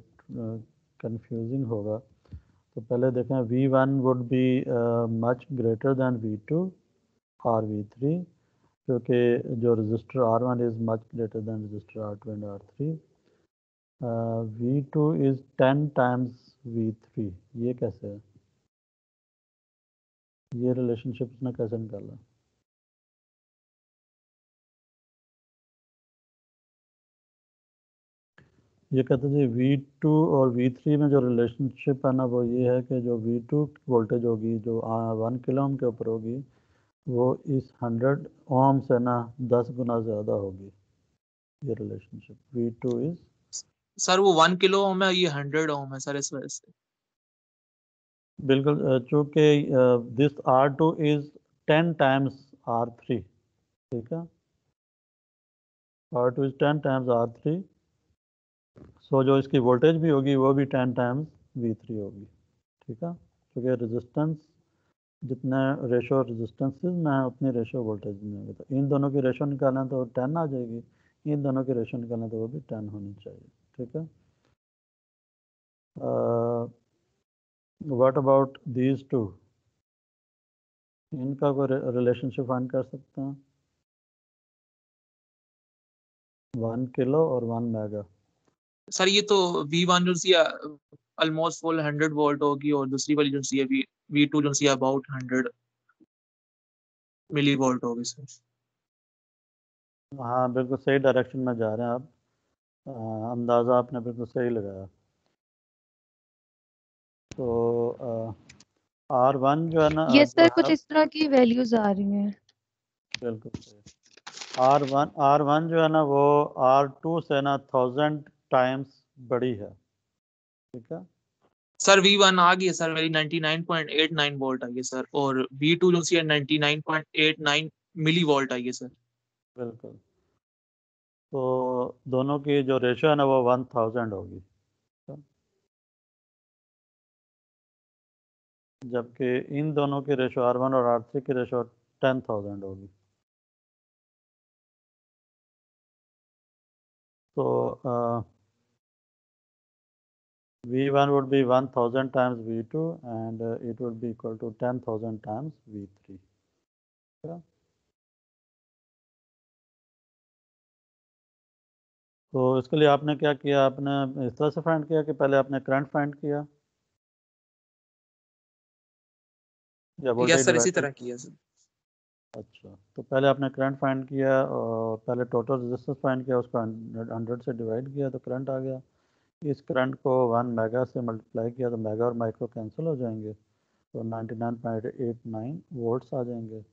कंफ्यूजिंग होगा, तो पहले देखें V1 would be much greater than V2 और V3, क्योंकि जो register R1 is much greater than register R2 and R3। V2 is 10 times V3, ये कैसे है, ये रिलेशनशिप उसने कैसे निकाला? ये कहते हैं जी V2 और V3 में जो रिलेशनशिप है ना वो ये है कि जो V2 वोल्टेज होगी जो 1 किलो ओम के ऊपर होगी वो इस 100 ओम से ना 10 गुना ज़्यादा होगी। ये रिलेशनशिप V2 इज़, सर वो 1 किलो ओम है, ये 100 ओम है सर, इस वजह से। बिल्कुल, चूँकि this R2 is 10 times R3, ठीक है, R2 इज़ 10 टाइम्स R3, सो जो इसकी वोल्टेज भी होगी वो भी 10 टाइम्स V3 होगी, ठीक है, क्योंकि रेजिस्टेंस जितना रेशो रेजिस्टेंसेस में है उतनी रेशो वोल्टेज में होगा। तो इन दोनों की रेशो निकालें तो 10 आ जाएगी, इन दोनों की रेशो निकालें तो वो भी 10 होनी चाहिए, ठीक है। व्हाट अबाउट दीज टू, इनका कोई रिलेशनशिप फाइंड कर सकते हैं? 1 किलो और 1 मेगा। सर ये तो V1 जो सी ऑलमोस्ट फुल 100 वोल्ट होगी, और दूसरी वाली जो सी है V2 जो सी अबाउट 100 मिली वोल्ट होगी सर। हाँ बिल्कुल सही डायरेक्शन में जा रहे हैं आप, अंदाज़ा आपने बिल्कुल सही लगाया। तो R1 जो है ना ये जो सर कुछ है इस तरह की वैल्यूज आ रही हैं। बिल्कुल सही। R1 जो है ना वो R2 से ना 1000 टाइम्स बड़ी है, ठीक है। सर V1 आ गई है सर, मेरी 99.89 वोल्ट आई है सर, और V2 जो सी है 99.89 मिली वोल्ट आई है सर। बिल्कुल, तो दोनों की जो रेशो है ना वो 1000 होगी, जबकि इन दोनों की रेशो R1 और R3 की रेशो 10,000 होगी। तो V1 would be 1000 times V2 and it would be equal to 10,000 times V3, yeah? तो इसके लिए आपने क्या किया, आपने इस तरह से फाइंड किया कि पहले आपने करंट फाइंड किया या यस वोल्टेज सर, इसी डिवाइडर? तरह किया सर। अच्छा, तो पहले आपने करंट फाइंड किया और पहले टोटल रेजिस्टेंस फाइंड किया, उसको 100 से डिवाइड किया तो करंट आ गया। इस करंट को 1 मेगा से मल्टीप्लाई किया तो मेगा और माइक्रो कैंसिल हो जाएंगे, तो 99.89 वोल्ट्स आ जाएंगे।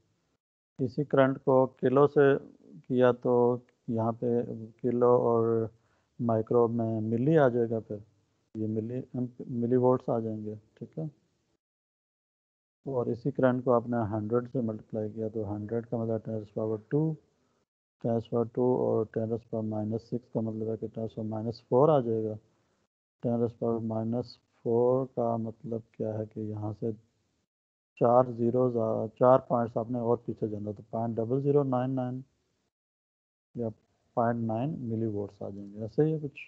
इसी करंट को किलो से किया तो यहाँ पे किलो और माइक्रो में मिली आ जाएगा, फिर ये मिली वोल्ट्स आ जाएंगे, ठीक है। और इसी करंट को आपने 100 से मल्टीप्लाई किया तो 100 का मतलब 10⁻², 10⁻² और 10⁻⁻6 का मतलब है कि 10⁻⁻4 आ जाएगा। 10⁻⁻4 का मतलब क्या है कि यहाँ से 4 जीरो 4 पॉइंट्स आपने और पीछे जाना तो 0.0099 या 0.9 मिली वोल्ट्स आ जाएंगे, ऐसे ही है कुछ।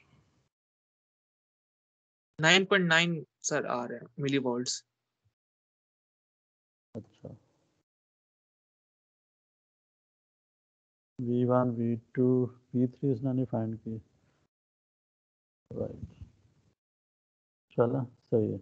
9.9 सर आ रहे हैं मिली वोल्ट्स। अच्छा, V1 V2 V3 इसने नहीं फाइंड की, राइट, चलो सही है।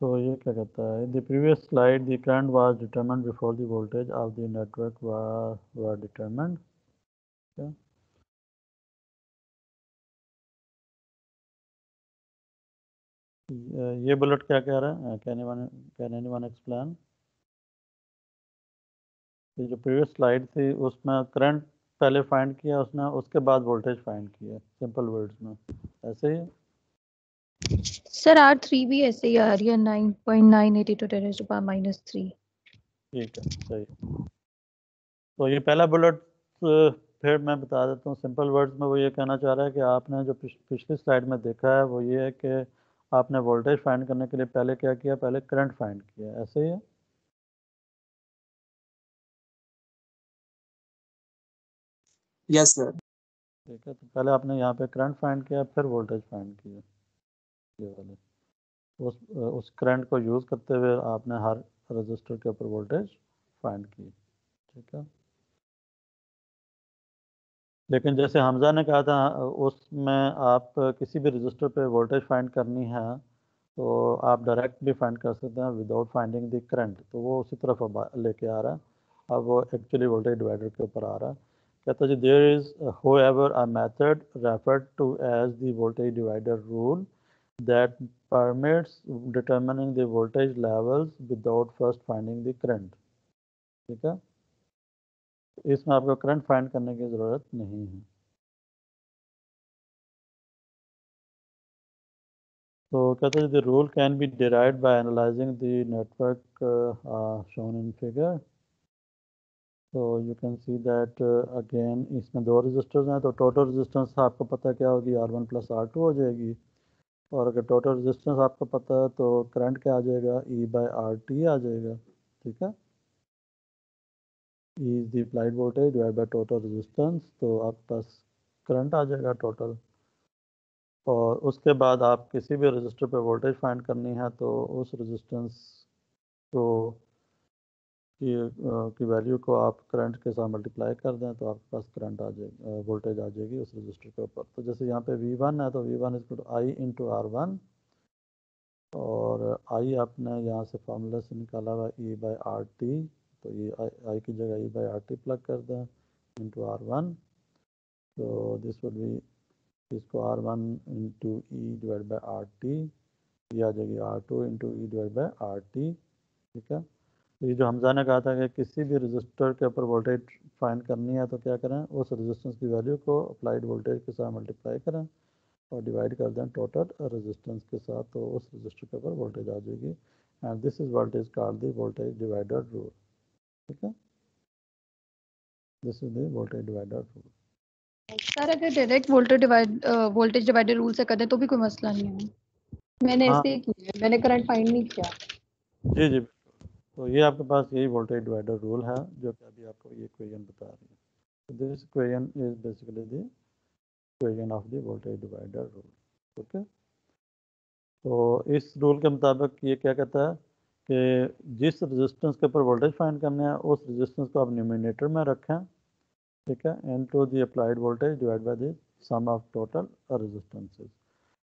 तो ये क्या कहता है, the previous slide the current was determined before the voltage of the network were determined, क्या ये बुलेट क्या कह रहा है, कैन एनीवन एक्सप्लेन? ये जो प्रीवियस स्लाइड थी उसमें करंट पहले फाइंड किया उसने, उसके बाद वोल्टेज फाइंड किया, सिंपल वर्ड्स में, ऐसे ही है? सर R3 भी ऐसे ही आ रही है 9.982 10⁻⁻3। ठीक है, सही। तो ये पहला बुलेट फिर मैं बता देता हूँ सिंपल वर्ड्स में, वो ये कहना चाह रहा है कि आपने जो पिछली स्लाइड में देखा है वो ये है कि आपने वोल्टेज फाइंड करने के लिए पहले क्या किया, पहले करंट फाइंड किया, ऐसे ही है। Yes sir. ठीक है, तो पहले आपने यहाँ पे करंट फाइंड किया, फिर वोल्टेज फाइंड किया, ये वाले। उस करंट को यूज़ करते हुए आपने हर रजिस्टर के ऊपर वोल्टेज फाइंड की। ठीक है, लेकिन जैसे हमजा ने कहा था उसमें आप किसी भी रजिस्टर पे वोल्टेज फाइंड करनी है तो आप डायरेक्ट भी फाइंड कर सकते हैं विदाउट फाइंडिंग द करंट, तो वो उसी तरफ लेके आ रहा है। अब वो एक्चुअली वोल्टेज डिवाइडर के ऊपर आ रहा है। कहता जी there is however a method referred to as the voltage divider rule that permits determining the voltage levels without first finding the current. ठीक है, इसमें आपको करंट फाइंड करने की ज़रूरत नहीं है। तो कहते हैं the rule can be derived by analyzing the network shown in figure. तो you can see that again इसमें दो रजिस्टर्स हैं, तो टोटल रेजिस्टेंस आपको पता है क्या होगी, R1 प्लस R2 हो जाएगी। और अगर टोटल रेजिस्टेंस आपको पता है तो करंट क्या आ जाएगा, E बाई RT आ जाएगा। ठीक है, E is the applied voltage divide by total resistance, तो आपके पास करंट आ जाएगा टोटल। और उसके बाद आप किसी भी रजिस्टर पे वोल्टेज फाइंड करनी है तो उस रेजिस्टेंस को की वैल्यू को आप करंट के साथ मल्टीप्लाई कर दें तो आपके पास करंट आ जाएगी, वोल्टेज आ जाएगी उस रजिस्टर के ऊपर। तो जैसे यहाँ पे V1 है तो V1 is I into R1, और I आपने यहाँ से फार्मूला से निकाला हुआ E बाई RT, तो ये I की जगह E बाई RT प्लग कर दें इंटू R1, तो दिस वुड बी, इसको R1 into E divide by RT, ये आ जाएगी R2 into E divide by RT। ठीक है, तो ये जो हमजा ने कहा था कि किसी भी रजिस्टर के ऊपर वोल्टेज फाइंड करनी है तो क्या करें, उस रेजिस्टेंस की वैल्यू को अप्लाइड वोल्टेज के साथ मल्टीप्लाई करें और डिवाइड कर दें टोटल रेजिस्टेंस के साथ, तो उस रजिस्टर के ऊपर वोल्टेज आ जाएगी। And this is what is called the voltage divider rule. ठीक है, this is the voltage divider rule. Sir अगर डायरेक्ट वोल्टेज डिवाइडर रूल से कर दें तो भी कोई मसला नहीं है। मैंने हाँ, ऐसे ही किया है, मैंने करंट फाइंड नहीं किया। जी जी, तो ये आपके पास यही वोल्टेज डिवाइडर रूल है जो कि अभी आपको ये इक्वेशन बता रही है। तो this equation is basically the equation of the voltage divider rule. Okay, तो इस रूल के मुताबिक ये क्या कहता है कि जिस रेजिस्टेंस के ऊपर वोल्टेज फाइंड करना है उस रेजिस्टेंस को आप न्यूमिनेटर में रखें। ठीक है, into the applied voltage divide by the sum of total resistances.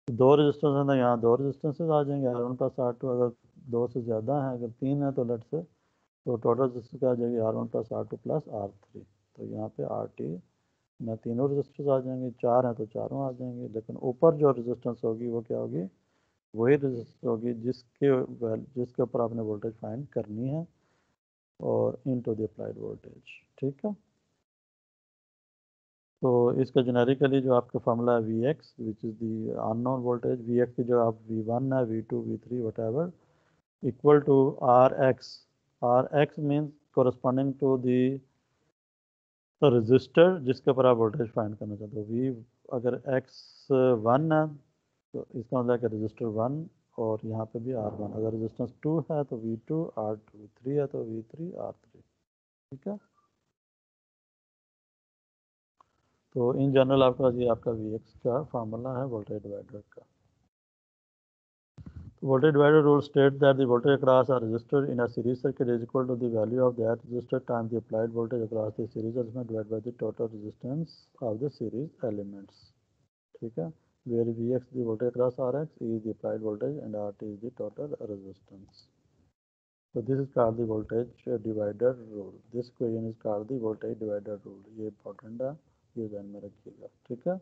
दो रेजिस्टेंस है ना, यहाँ दो रेजिस्टेंसेस आ जाएंगे R1 प्लस R2, अगर दो से ज़्यादा है, अगर तीन है तो लेट से, तो टोटल रेजिस्टेंस क्या आ जाएगी R1 plus R2 plus R3। तो यहाँ पे RT में तीनों रेजिस्टेंस आ जाएंगे, चार हैं तो चारों आ जाएंगे, लेकिन ऊपर जो रेजिस्टेंस होगी वो क्या होगी, वही रेजिस्टेंस होगी जिसके ऊपर आपने वोल्टेज फाइंड करनी है, और इनटू द अप्लाइड वोल्टेज। ठीक है, तो इसका जेनेरिकली जो आपका फार्मूला है Vx which is the unknown voltage, Vx की जो आप V1 है V2 V3 what equal to Rx। Rx means corresponding to the resistor जिसके ऊपर आप वोल्टेज फाइंड करना चाहते हो। V अगर X1 है तो इसका मतलब है कि रजिस्टर 1, और यहाँ पे भी R1, अगर रेजिस्टेंस 2 है तो V2 R2, 3 है तो V3 R3। ठीक है, तो इन जनरल आपके पास ये आपका Vx का फार्मूला है वोल्टेज डिवाइडर का। Voltage divider rule states that the voltage across a resistor in a series circuit is equal to the value of that resistor times the applied voltage across the series element divided by the total resistance of the series elements. ठीक है, where Vx the voltage across Rx is the applied voltage and Rt is the total resistance. So this is called the voltage divider rule. This equation is called the voltage divider rule. ये important है, ये ध्यान में रखिएगा। ठीक है,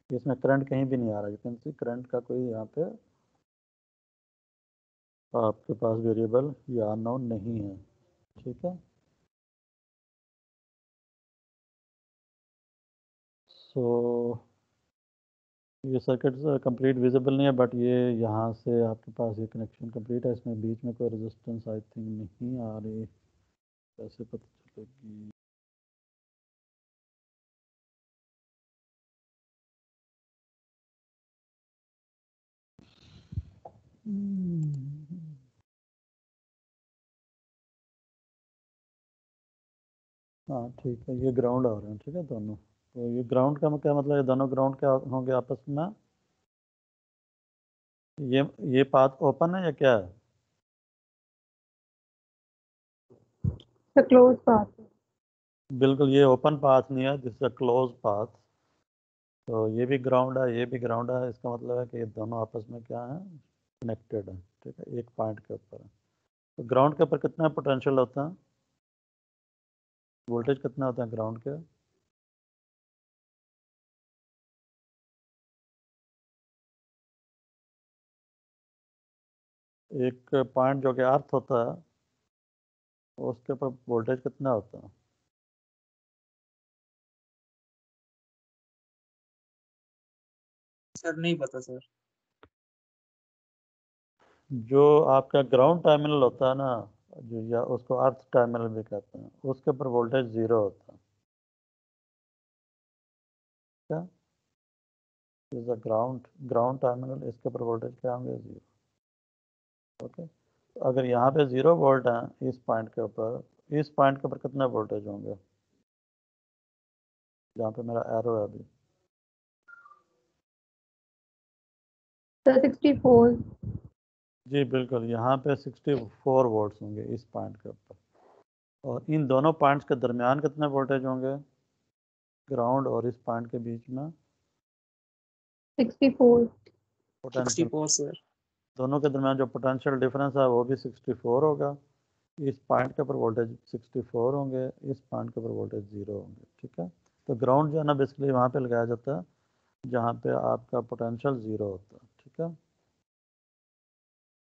इसमें करंट कहीं भी नहीं आ रहा, यू कैन सी करंट का कोई यहाँ पे आपके पास वेरिएबल या अननोन नहीं है। ठीक है, सो ये सर्किट कंप्लीट विजिबल नहीं है, बट ये यहाँ से आपके पास ये कनेक्शन कंप्लीट है, इसमें बीच में कोई रेजिस्टेंस आई थिंक नहीं आ रही, कैसे पता चलेगी। हाँ ठीक है, ये ग्राउंड आ रहे हैं, ठीक है दोनों। तो ये ग्राउंड का क्या मतलब है, दोनों ग्राउंड क्या होंगे आपस में? ये पाथ ओपन है या क्या है? Close path. बिल्कुल, ये ओपन पाथ नहीं है, this is a close path. तो ये भी ग्राउंड है, ये भी ग्राउंड है, इसका मतलब है कि ये दोनों आपस में क्या है, कनेक्टेड है, ठीक है, एक पॉइंट के ऊपर है। तो ग्राउंड के ऊपर कितना पोटेंशियल होता है, वोल्टेज कितना होता है ग्राउंड के? एक पॉइंट जो कि अर्थ होता है उसके ऊपर वोल्टेज कितना होता है? सर नहीं पता सर। जो आपका ग्राउंड टर्मिनल होता है ना, जो या उसको अर्थ टर्मिनल भी कहते हैं, उसके ऊपर वोल्टेज 0 होता है। क्या इज द ग्राउंड टर्मिनल, इसके ऊपर वोल्टेज क्या होंगे, 0। ओके, तो अगर यहाँ पे 0 वोल्ट है इस पॉइंट के ऊपर, इस पॉइंट के ऊपर कितने वोल्टेज होंगे, जहाँ पे मेरा एरो है अभी? सर 64। जी बिल्कुल, यहाँ पे 64 वोल्ट्स होंगे इस पॉइंट के ऊपर। और इन दोनों पॉइंट्स के दरमियान कितने वोल्टेज होंगे, ग्राउंड और इस पॉइंट के बीच में? 64। Potential, 64 sir. दोनों के दरमियान जो पोटेंशियल डिफरेंस है वो भी 64 होगा। इस पॉइंट के ऊपर वोल्टेज 64 होंगे, इस पॉइंट के ऊपर वोल्टेज 0 होंगे, ठीक है। तो ग्राउंड जो है ना बेसिकली वहाँ पे लगाया जाता है जहाँ पे आपका पोटेंशियल 0 होता है, ठीक है।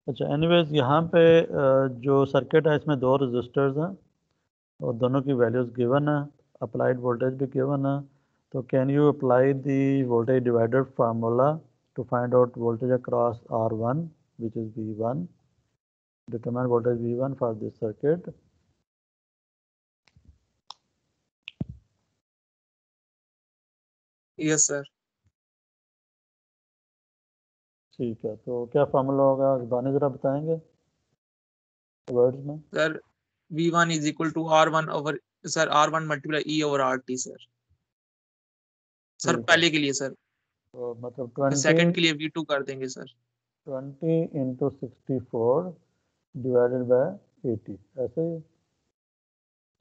अच्छा, एनीवेज यहाँ पे जो सर्किट है इसमें 2 रजिस्टर्स हैं और दोनों की वैल्यूज़ गिवन है, अप्लाइड वोल्टेज भी गिवन है। तो can you apply the voltage divider formula to find out voltage across R1 which is V1, determine voltage V1 for this circuit। Yes sir. ठीक है, तो क्या फार्मूला होगा, बानी ज़रा बताएंगे वर्ड्स में? Sir V1 is equal to R1 over sir R1 multiply E over RT sir. Sir ठीक है, पहले के लिए सर, तो मतलब फिर 20 सेकंड के लिए V2 कर देंगे सर। 20 × 64 डिवाइडेड बाय 80, ऐसे ही?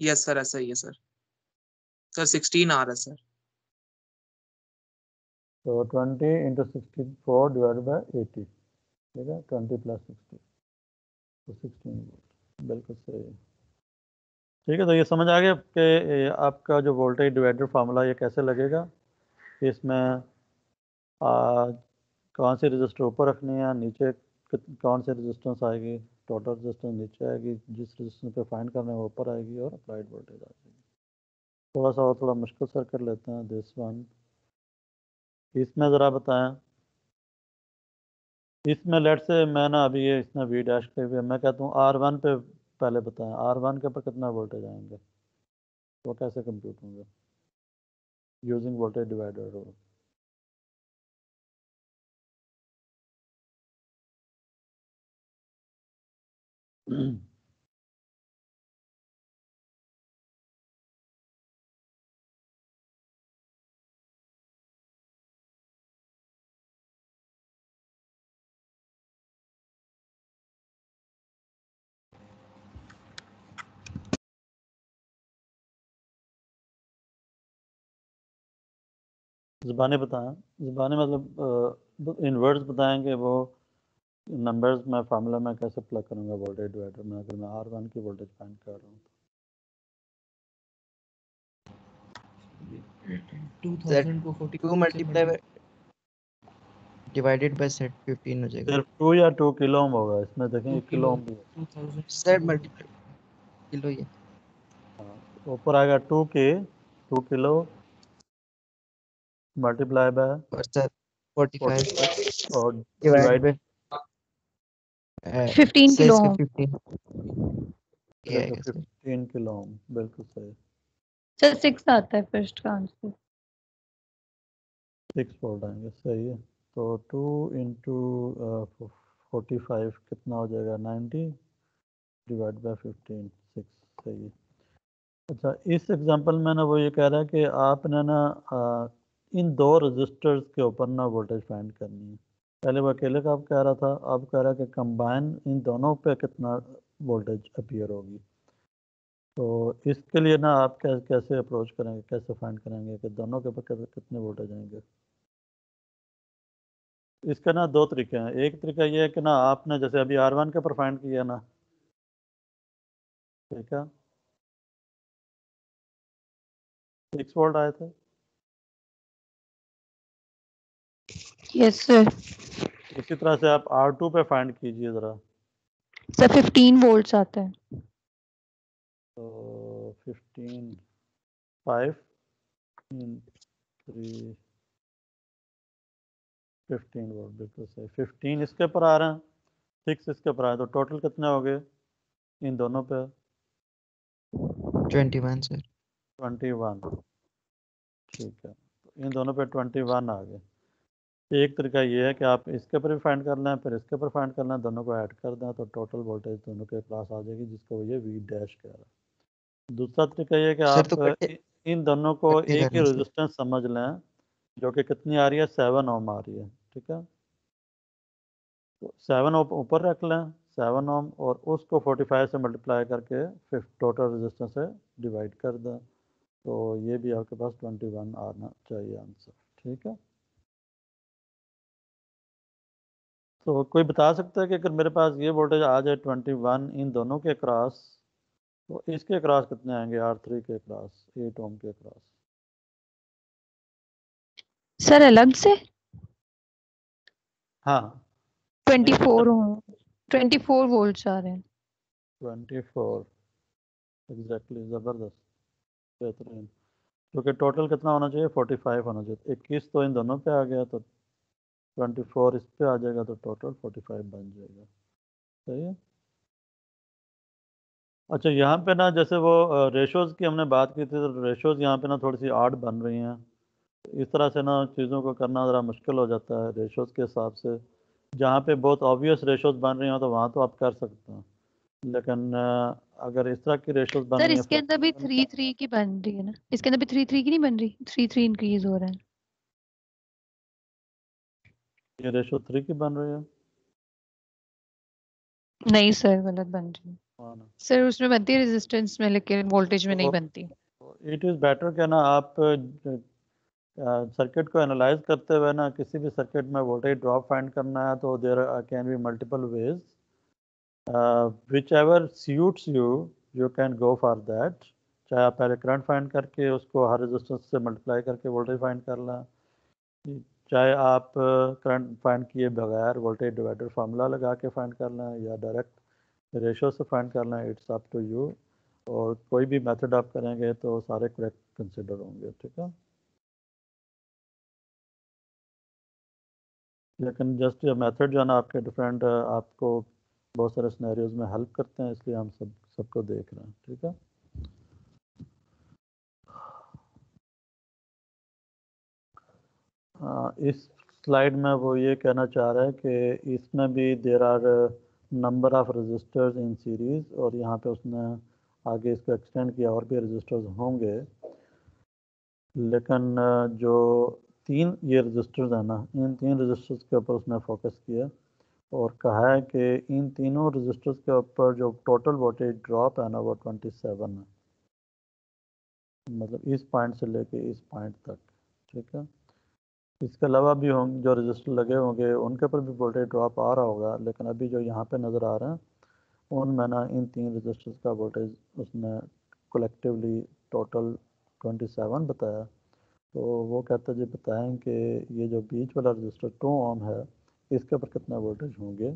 यस सर ऐसा ही है सर। सर 16 आ रहा है सर। तो 20 × 64 डिवाइडेड बाय 80, ठीक है, 20 + 60 तो 16 वोल्ट, बिल्कुल सही है। ठीक है, तो ये समझ आ गया कि आपका जो वोल्टेज डिवाइडर फार्मूला ये कैसे लगेगा। इसमें कौन सी रजिस्टर ऊपर रखनी है, नीचे कौन सी रेजिस्टेंस आएगी, टोटल रेजिस्टेंस नीचे आएगी, जिस रेजिस्टेंस पे फाइंड करना है वो ऊपर आएगी और अप्लाइड वोल्टेज आ जाएगी। थोड़ा सा और थोड़ा मुश्किल सर्किट लेते हैं, दिस वन। इसमें ज़रा बताएं, इसमें लेट से मैं ना अभी ये इसमें V डैश के भी मैं कहता हूँ R1 पे पहले बताएं, R1 के ऊपर कितना वोल्टेज आएंगे, वो कैसे कंप्यूट होंगे यूजिंग वोल्टेज डिवाइडर रूल? ज़बानी बताएं, ज़बानी मतलब इन वर्ड्स बताएंगे वो नंबर्स में फार्मूला में कैसे प्लग करूँगा वोल्टेज डिवाइडर में, अगर मैं R1 की वोल्टेज फाइंड कर रहा हूँ तो। 2000 को 2 44 से multiply by divided by set 15 हो जाएगा सिर्फ 2 या 2 किलो ओम होगा इसमें, देखें 1 किलो ओम भी है। 2000 सर मल्टीप्लाई किलो ही है हाँ, ऊपर आएगा 2 किलो मल्टीप्लाई बाय और सर 45 45 और डिवाइड डिवाइड बाय 15 से किलो इसके ओम। 15 ये आएगा सर। 15 किलो ओम, बिल्कुल सही। सर 6 आता है फर्स्ट का आंसर। 6 वोल्ट आएंगे, सही है। तो 2 × 45 कितना हो जाएगा 90 डिवाइड बाय 15 6 सही है। अच्छा इस एग्जांपल में ना वो ये कह रहा है कि आपने ना इन दो रजिस्टर्स के ऊपर ना वोल्टेज फाइंड करनी है। पहले वो अकेले का आप कह रहा था, अब कह रहा है कि कंबाइन इन दोनों पे कितना वोल्टेज अपीयर होगी। तो इसके लिए ना आप कैसे अप्रोच करेंगे, कैसे फाइंड करेंगे कि दोनों के ऊपर कितने वोल्टेज आएंगे। इसका ना दो तरीके हैं। एक तरीका ये है कि ना आपने जैसे अभी R1 के ऊपर फाइंड किया ना, ठीक है 6 वोल्ट आए थे, यस सर। इसी तरह से आप R2 पे फाइंड कीजिए ज़रा। सर 15 वोल्ट्स आता है। तो 15 5 3 15 वोल्ट बिल्कुल सही। 15 इसके ऊपर आ रहे हैं, 6 इसके ऊपर आए, तो टोटल कितने हो गए इन दोनों पे 21 सर। 21। ठीक है, तो इन दोनों पे 21 आ गए। एक तरीका ये है कि आप इसके ऊपर भी फाइंड कर लें, फिर इसके ऊपर फाइंड कर लें, दोनों को ऐड कर दें तो टोटल वोल्टेज दोनों के पास आ जाएगी, जिसको ये V डैश कह रहा है। दूसरा तरीका ये है कि सर आप तो कट्टे इन दोनों को कट्टे एक ही करना सर। रेजिस्टेंस समझ लें, जो कि कितनी आ रही है 7 ओम आ रही है, ठीक है। तो 7 ओम ऊपर रख लें, 7 ओम, और उसको 45 से मल्टीप्लाई करके फिर टोटल रेजिस्टेंस से डिवाइड कर दें, तो ये भी आपके पास 21 आना चाहिए आंसर, ठीक है। तो कोई बता सकता है कि अगर मेरे पास ये वोल्टेज आ जाए 21 इन दोनों के क्रॉस, तो इसके क्रॉस कितने आएंगे R3 के क्रॉस, 8 ओम के क्रॉस। सर अलग से हाँ 24 हो 24 वोल्ट्स आ रहे हैं। 24 एग्जैक्टली, ज़बरदस्त, बेहतरीन। क्योंकि टोटल कितना होना चाहिए 45 होना चाहिए। 21 तो इन दोनों पे आ गया, तो 24 इस पे आ जाएगा, तो टोटल 45 बन जाएगा, सही है। अच्छा यहाँ पे ना जैसे वो रेशोज़ की हमने बात की थी, तो रेशोज़ यहाँ पे ना थोड़ी सी आड बन रही हैं। इस तरह से ना चीज़ों को करना ज़रा मुश्किल हो जाता है रेशोज़ के हिसाब से। जहाँ पे बहुत ऑब्वियस रेशोज़ बन रही हो तो वहाँ तो आप कर सकते हैं, लेकिन अगर इस तरह की रेशोज़ बन सर रही हैं इसके अंदर भी 3 3 की बन रही है ना, इसके अंदर भी 3 3 की नहीं बन रही, 3 3 इंक्रीज हो रहा है। ये रेशो 3 की बन रही है। नहीं सर गलत बन रही है। हाँ ना, सर उसमें बनती है रेजिस्टेंस में, लेकिन वोल्टेज में नहीं तो बनती। इट इज़ बेटर कि ना आप सर्किट को एनालाइज करते हुए ना, किसी भी सर्किट में वोल्टेज ड्रॉप फाइंड करना है तो there can be multiple ways, whichever suits you, you can go for that. चाहे आप पहले करंट फाइंड करके उसको हर रेजिस्टेंस से मल्टीप्लाई करके वोल्टेज फाइंड कर लें, चाहे आप करंट फाइंड किए बगैर वोल्टेज डिवाइडर फार्मूला लगा के फाइंड कर लें, या डायरेक्ट रेशो से फाइंड कर लें, इट्स अप टू यू। और कोई भी मेथड आप करेंगे तो सारे करेक्ट कंसिडर होंगे, ठीक है। लेकिन जस्ट ये मेथड जो है ना आपके डिफरेंट आपको बहुत सारे सिनेरियोज में हेल्प करते हैं, इसलिए हम सबको देख रहे हैं, ठीक है। इस स्लाइड में वो ये कहना चाह रहा है कि इसमें भी there are number of resistors in series, और यहाँ पे उसने आगे इसको एक्सटेंड किया और भी रजिस्टर्स होंगे, लेकिन जो 3 ये रजिस्टर्स हैं ना, इन 3 रजिस्टर्स के ऊपर उसने फोकस किया और कहा है कि इन तीनों रजिस्टर्स के ऊपर जो टोटल वोल्टेज ड्रॉप है ना वो 27 है, मतलब इस पॉइंट से लेके इस पॉइंट तक, ठीक है। इसके अलावा भी होंगे जो रजिस्टर लगे होंगे उनके ऊपर भी वोल्टेज ड्रॉप आ रहा होगा, लेकिन अभी जो यहाँ पे नज़र आ रहे हैं उनमें ना इन 3 रजिस्टर्स का वोल्टेज उसने कलेक्टिवली टोटल 27 बताया। तो वो कहते जी बताएं कि ये जो बीच वाला रजिस्टर 2 ओम है, इसके ऊपर कितना वोल्टेज होंगे,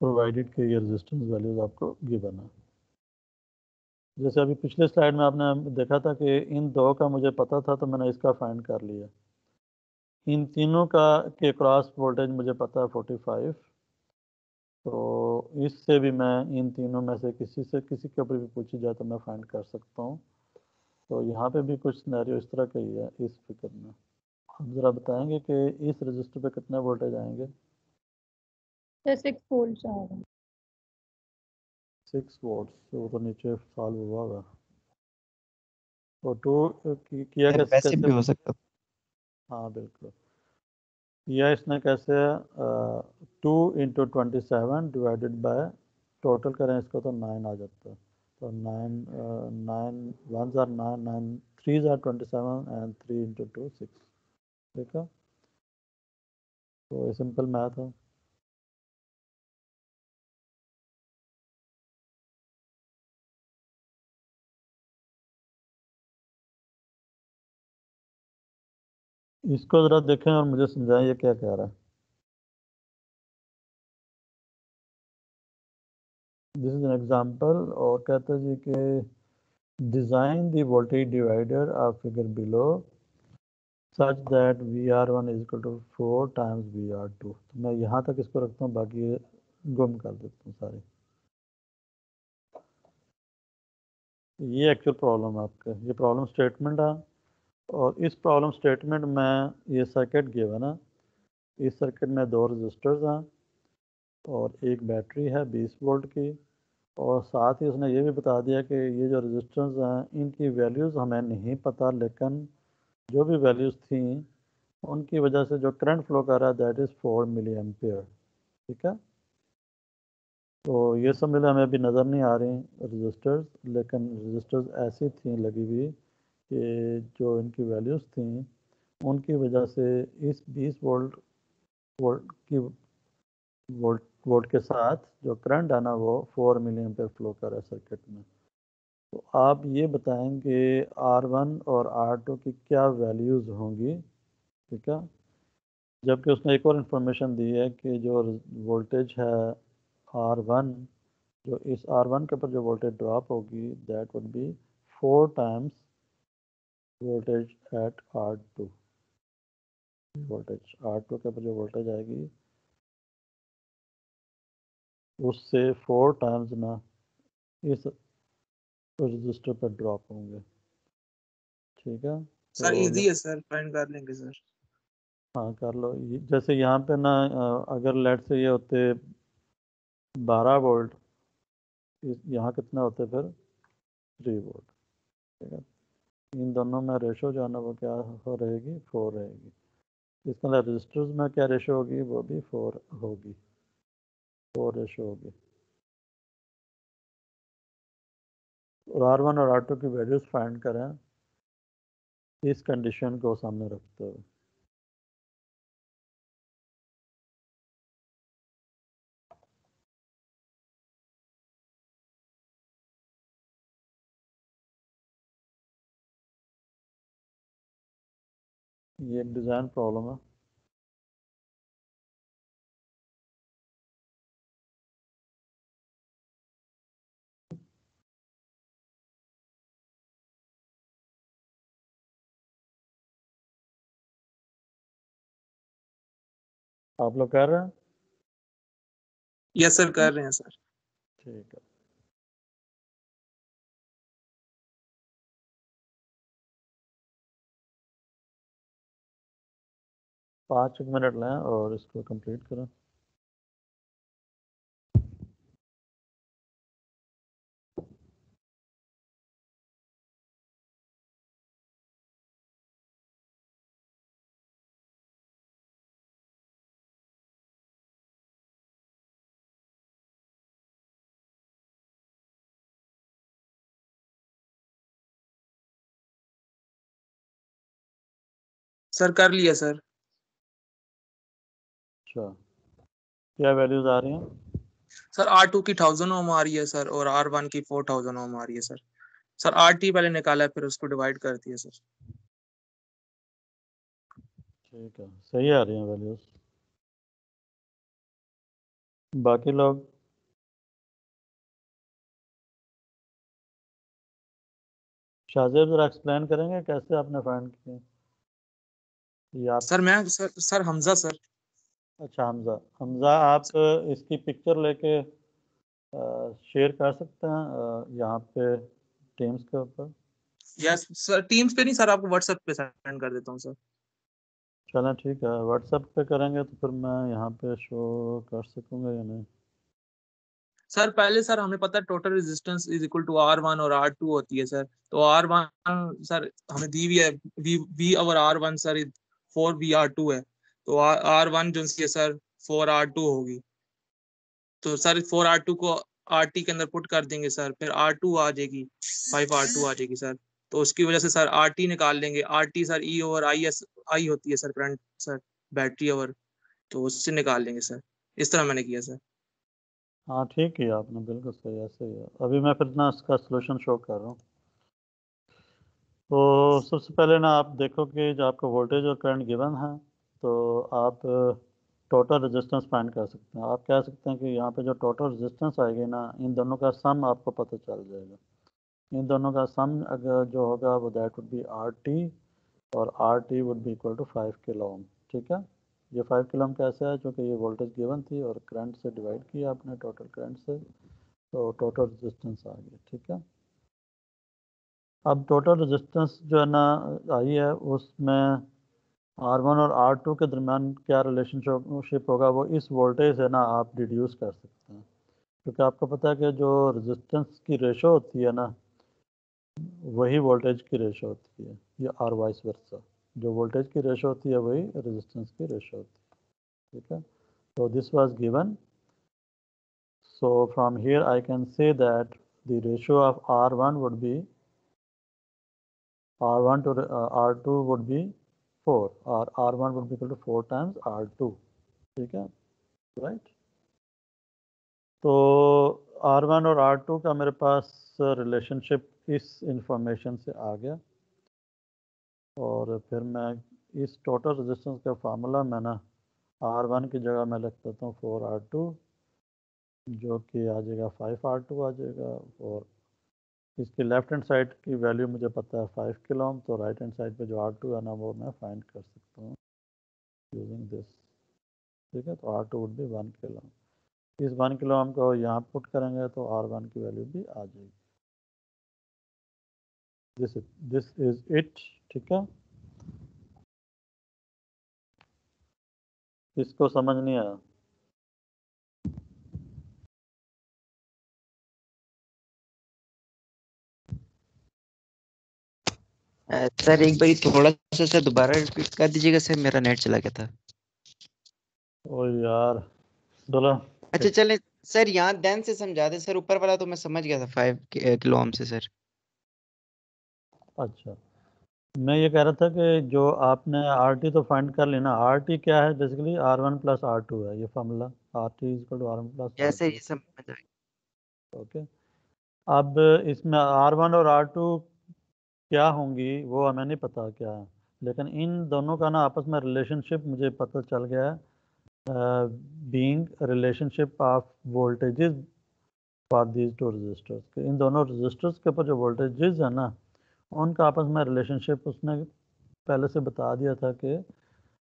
प्रोवाइडेड कि ये रेजिस्टेंस वैल्यूज आपको गिवन है। जैसे अभी पिछले स्लाइड में आपने देखा था कि इन दो का मुझे पता था तो मैंने इसका फाइंड कर लिया। इन तीनों का के क्रॉस वोल्टेज मुझे पता है 45, तो इससे भी मैं इन तीनों में से किसी के ऊपर भी पूछी जाए तो मैं फाइंड कर सकता हूँ। तो यहाँ पे भी कुछ सिनेरियो इस तरह का ही है इस फिगर में। आप ज़रा बताएंगे कि इस रजिस्टर पे कितने वोल्टेज आएंगे। सर 6 वोल्ट आ रहा है। 6 वोल्ट वो तो नीचे सॉल्व हुआ होगा। तो 2 किया सर कैसे वैसे भी हो सकता। हाँ बिल्कुल। किया इसने कैसे 2 × 27 डिवाइडेड बाय टोटल करें इसको तो 9 आ जाता है। तो 9 1s are 9 9 3s are 27 and 3 × 2 6। ठीक है, तो ये सिंपल मैथ है। इसको ज़रा देखें और मुझे समझाएं ये क्या कह रहा है। दिस इज एन एग्जांपल और कहता है जी कि design the voltage divider of figure below such that VR1 is equal to 4 times VR2। तो मैं यहाँ तक इसको रखता हूँ, बाकी ये गुम कर देता हूँ सारे। ये एक्चुअल प्रॉब्लम है आपका, ये प्रॉब्लम स्टेटमेंट है। और इस प्रॉब्लम स्टेटमेंट में ये सर्किट गिवन है। इस सर्किट में 2 रजिस्टर्स हैं और एक बैटरी है 20 वोल्ट की। और साथ ही उसने ये भी बता दिया कि ये जो रजिस्टर्स हैं इनकी वैल्यूज़ हमें नहीं पता, लेकिन जो भी वैल्यूज़ थी उनकी वजह से जो करंट फ्लो कर रहा है दैट इज़ 4 मिली एम्पियर। ठीक है, तो ये सब मिले हमें अभी नज़र नहीं आ रही रजिस्टर्स, लेकिन रजिस्टर्स ऐसी थी लगी हुई कि जो इनकी वैल्यूज़ थी उनकी वजह से इस 20 वोल्ट के साथ जो करंट है ना वो 4 मिली एम्पियर फ्लो कर रहा है सर्किट में। तो आप ये बताएंगे R1 और R2 की क्या वैल्यूज़ होंगी। ठीक है, जबकि उसने एक और इन्फॉर्मेशन दी है कि जो वोल्टेज है R1, जो इस R1 के ऊपर जो वोल्टेज ड्रॉप होगी that would be 4 times voltage at R2। Voltage R2 के ऊपर जो वोल्टेज आएगी उससे 4 टाइम्स ना इस रजिस्टर पर ड्रॉप होंगे। ठीक है, सर तो इजी है सर, फाइंड कर लेंगे सर। हाँ कर लो। जैसे यहाँ पे ना अगर लेट से ये होते 12 वोल्ट, यहाँ कितना होते फिर 3 वोल्ट। ठीक है, इन दोनों में रेशो जो है ना वो क्या हो रहेगी 4 रहेगी। इसके अंदर रजिस्टर्स में क्या रेशो होगी वो भी 4 होगी, 4 रेशो होगी। और R1 और R2 की वैल्यूज फाइंड करें इस कंडीशन को सामने रखते हुए। ये एक डिज़ाइन प्रॉब्लम है। आप लोग कर रहे हैं? यस सर, कर रहे हैं सर। ठीक है, पाँच मिनट लें और इसको कंप्लीट करें। सर कर लिया सर। अच्छा, क्या वैल्यूज आ रही हैं? सर R2 की 1000 ओम आ रही है सर, और R1 की 4000 ओम आ रही है सर। सर RT पहले निकाला है, फिर उसको डिवाइड कर दिया सर। ठीक है, सही आ रही हैं वैल्यूज। बाकी लोग शाहजेब ज़रा एक्सप्लेन करेंगे कैसे आपने फाइंड किए या आप? सर मैं सर हमजा सर। अच्छा हमज़ा, हमज़ा आप इसकी पिक्चर लेके शेयर कर सकते हैं यहाँ पे टीम्स के ऊपर। यस सर, टीम्स पे नहीं सर, आपको व्हाट्सएप पे सेंड कर देता हूँ सर। चलें ठीक है, व्हाट्सएप पे करेंगे तो फिर मैं यहाँ पे शो कर सकूँगा या नहीं? सर पहले सर हमें पता है total resistance is equal to R1 और R2 होती है सर। तो R1 सर हमें दी हुई है V और R1 सर 4VR2 है। तो R1 जो है सर 4R2 होगी। तो सर 4R2 को RT के अंदर पुट कर देंगे सर, फिर R2 आ जाएगी, 5R2 आ जाएगी सर। तो उसकी वजह से सर RT निकाल लेंगे। RT sir E over I होती है sir, current sir battery over, तो उससे निकाल लेंगे सर। इस तरह मैंने किया सर। हाँ ठीक है, आपने बिल्कुल सही, ऐसे ही है। अभी मैं फिर ना इसका सोल्यूशन शो कर रहा हूँ। तो सबसे पहले ना आप देखो कि जो आपका वोल्टेज और करंट गिवन है, तो आप टोटल रेजिस्टेंस फाइंड कर सकते हैं। आप कह सकते हैं कि यहाँ पे जो टोटल रेजिस्टेंस आएगी ना, इन दोनों का सम आपको पता चल जाएगा। इन दोनों का सम अगर जो होगा वो दैट वुड बी RT, और RT would be equal to 5 kilo ohm. ठीक है, ये 5 किलो ओम कैसे है? क्योंकि ये वोल्टेज गिवन थी और करंट से डिवाइड किया आपने, टोटल करंट से, तो टोटल रेजिस्टेंस आ गया। ठीक है, अब टोटल रेजिस्टेंस जो है ना आई है, उसमें R1 और R2 के दरमियान क्या रिलेशनशिप होगा, वो इस वोल्टेज से ना आप डिड्यूस कर सकते हैं। क्योंकि आपको पता है कि जो रेजिस्टेंस की रेशो होती है ना, वही वोल्टेज की रेशो होती है, या और वाइस वर्सा। जो वोल्टेज की रेशो होती है वही रेजिस्टेंस की रेशो होती है। ठीक है, तो this was given, so from here I can say that the ratio of R1 would be R1 to R2 would be 4, or R1 would be equal to 4 times R2। ठीक है, राइट। तो R1 और R2 का मेरे पास रिलेशनशिप इस इंफॉर्मेशन से आ गया, और फिर मैं इस टोटल रेजिस्टेंस का फार्मूला मैं ना R1 की जगह मैं लिख देता हूँ 4R2, जो कि आ जाएगा 5R2 आ जाएगा। और इसकी लेफ्ट हैंड साइड की वैल्यू मुझे पता है 5 किलो ओम, तो राइट हैंड साइड पे जो R2 है ना वो मैं फाइंड कर सकता हूँ यूजिंग दिस। ठीक है, तो R2 would be 1 kilo ohm. इस 1 किलो ओम को यहाँ पुट करेंगे तो R1 की वैल्यू भी आ जाएगी। This is it. ठीक है, इसको समझ नहीं आया? सर एक बार थोड़ा सा सर दोबारा रिपीट कर दीजिएगा सर, मेरा नेट चला गया था। ओ यार बोलो। अच्छा चले सर, यहाँ देन से समझा दे सर, ऊपर वाला तो मैं समझ गया था 5 किलो ओम से सर। अच्छा, मैं ये कह रहा था कि जो आपने RT तो फाइंड कर ली ना, RT क्या है? बेसिकली R1 प्लस R2 है ये formula, RT is equal to R1 plus जैसे R2। ये समझ आ गया। ओके, अब इसमें R1 और R2 क्या होंगी वो हमें नहीं पता क्या है, लेकिन इन दोनों का ना आपस में रिलेशनशिप मुझे पता चल गया है, being relationship of voltages for these two resistors. इन दोनों रजिस्टर्स के ऊपर जो वोल्टेजेस है ना, उनका आपस में रिलेशनशिप उसने पहले से बता दिया था कि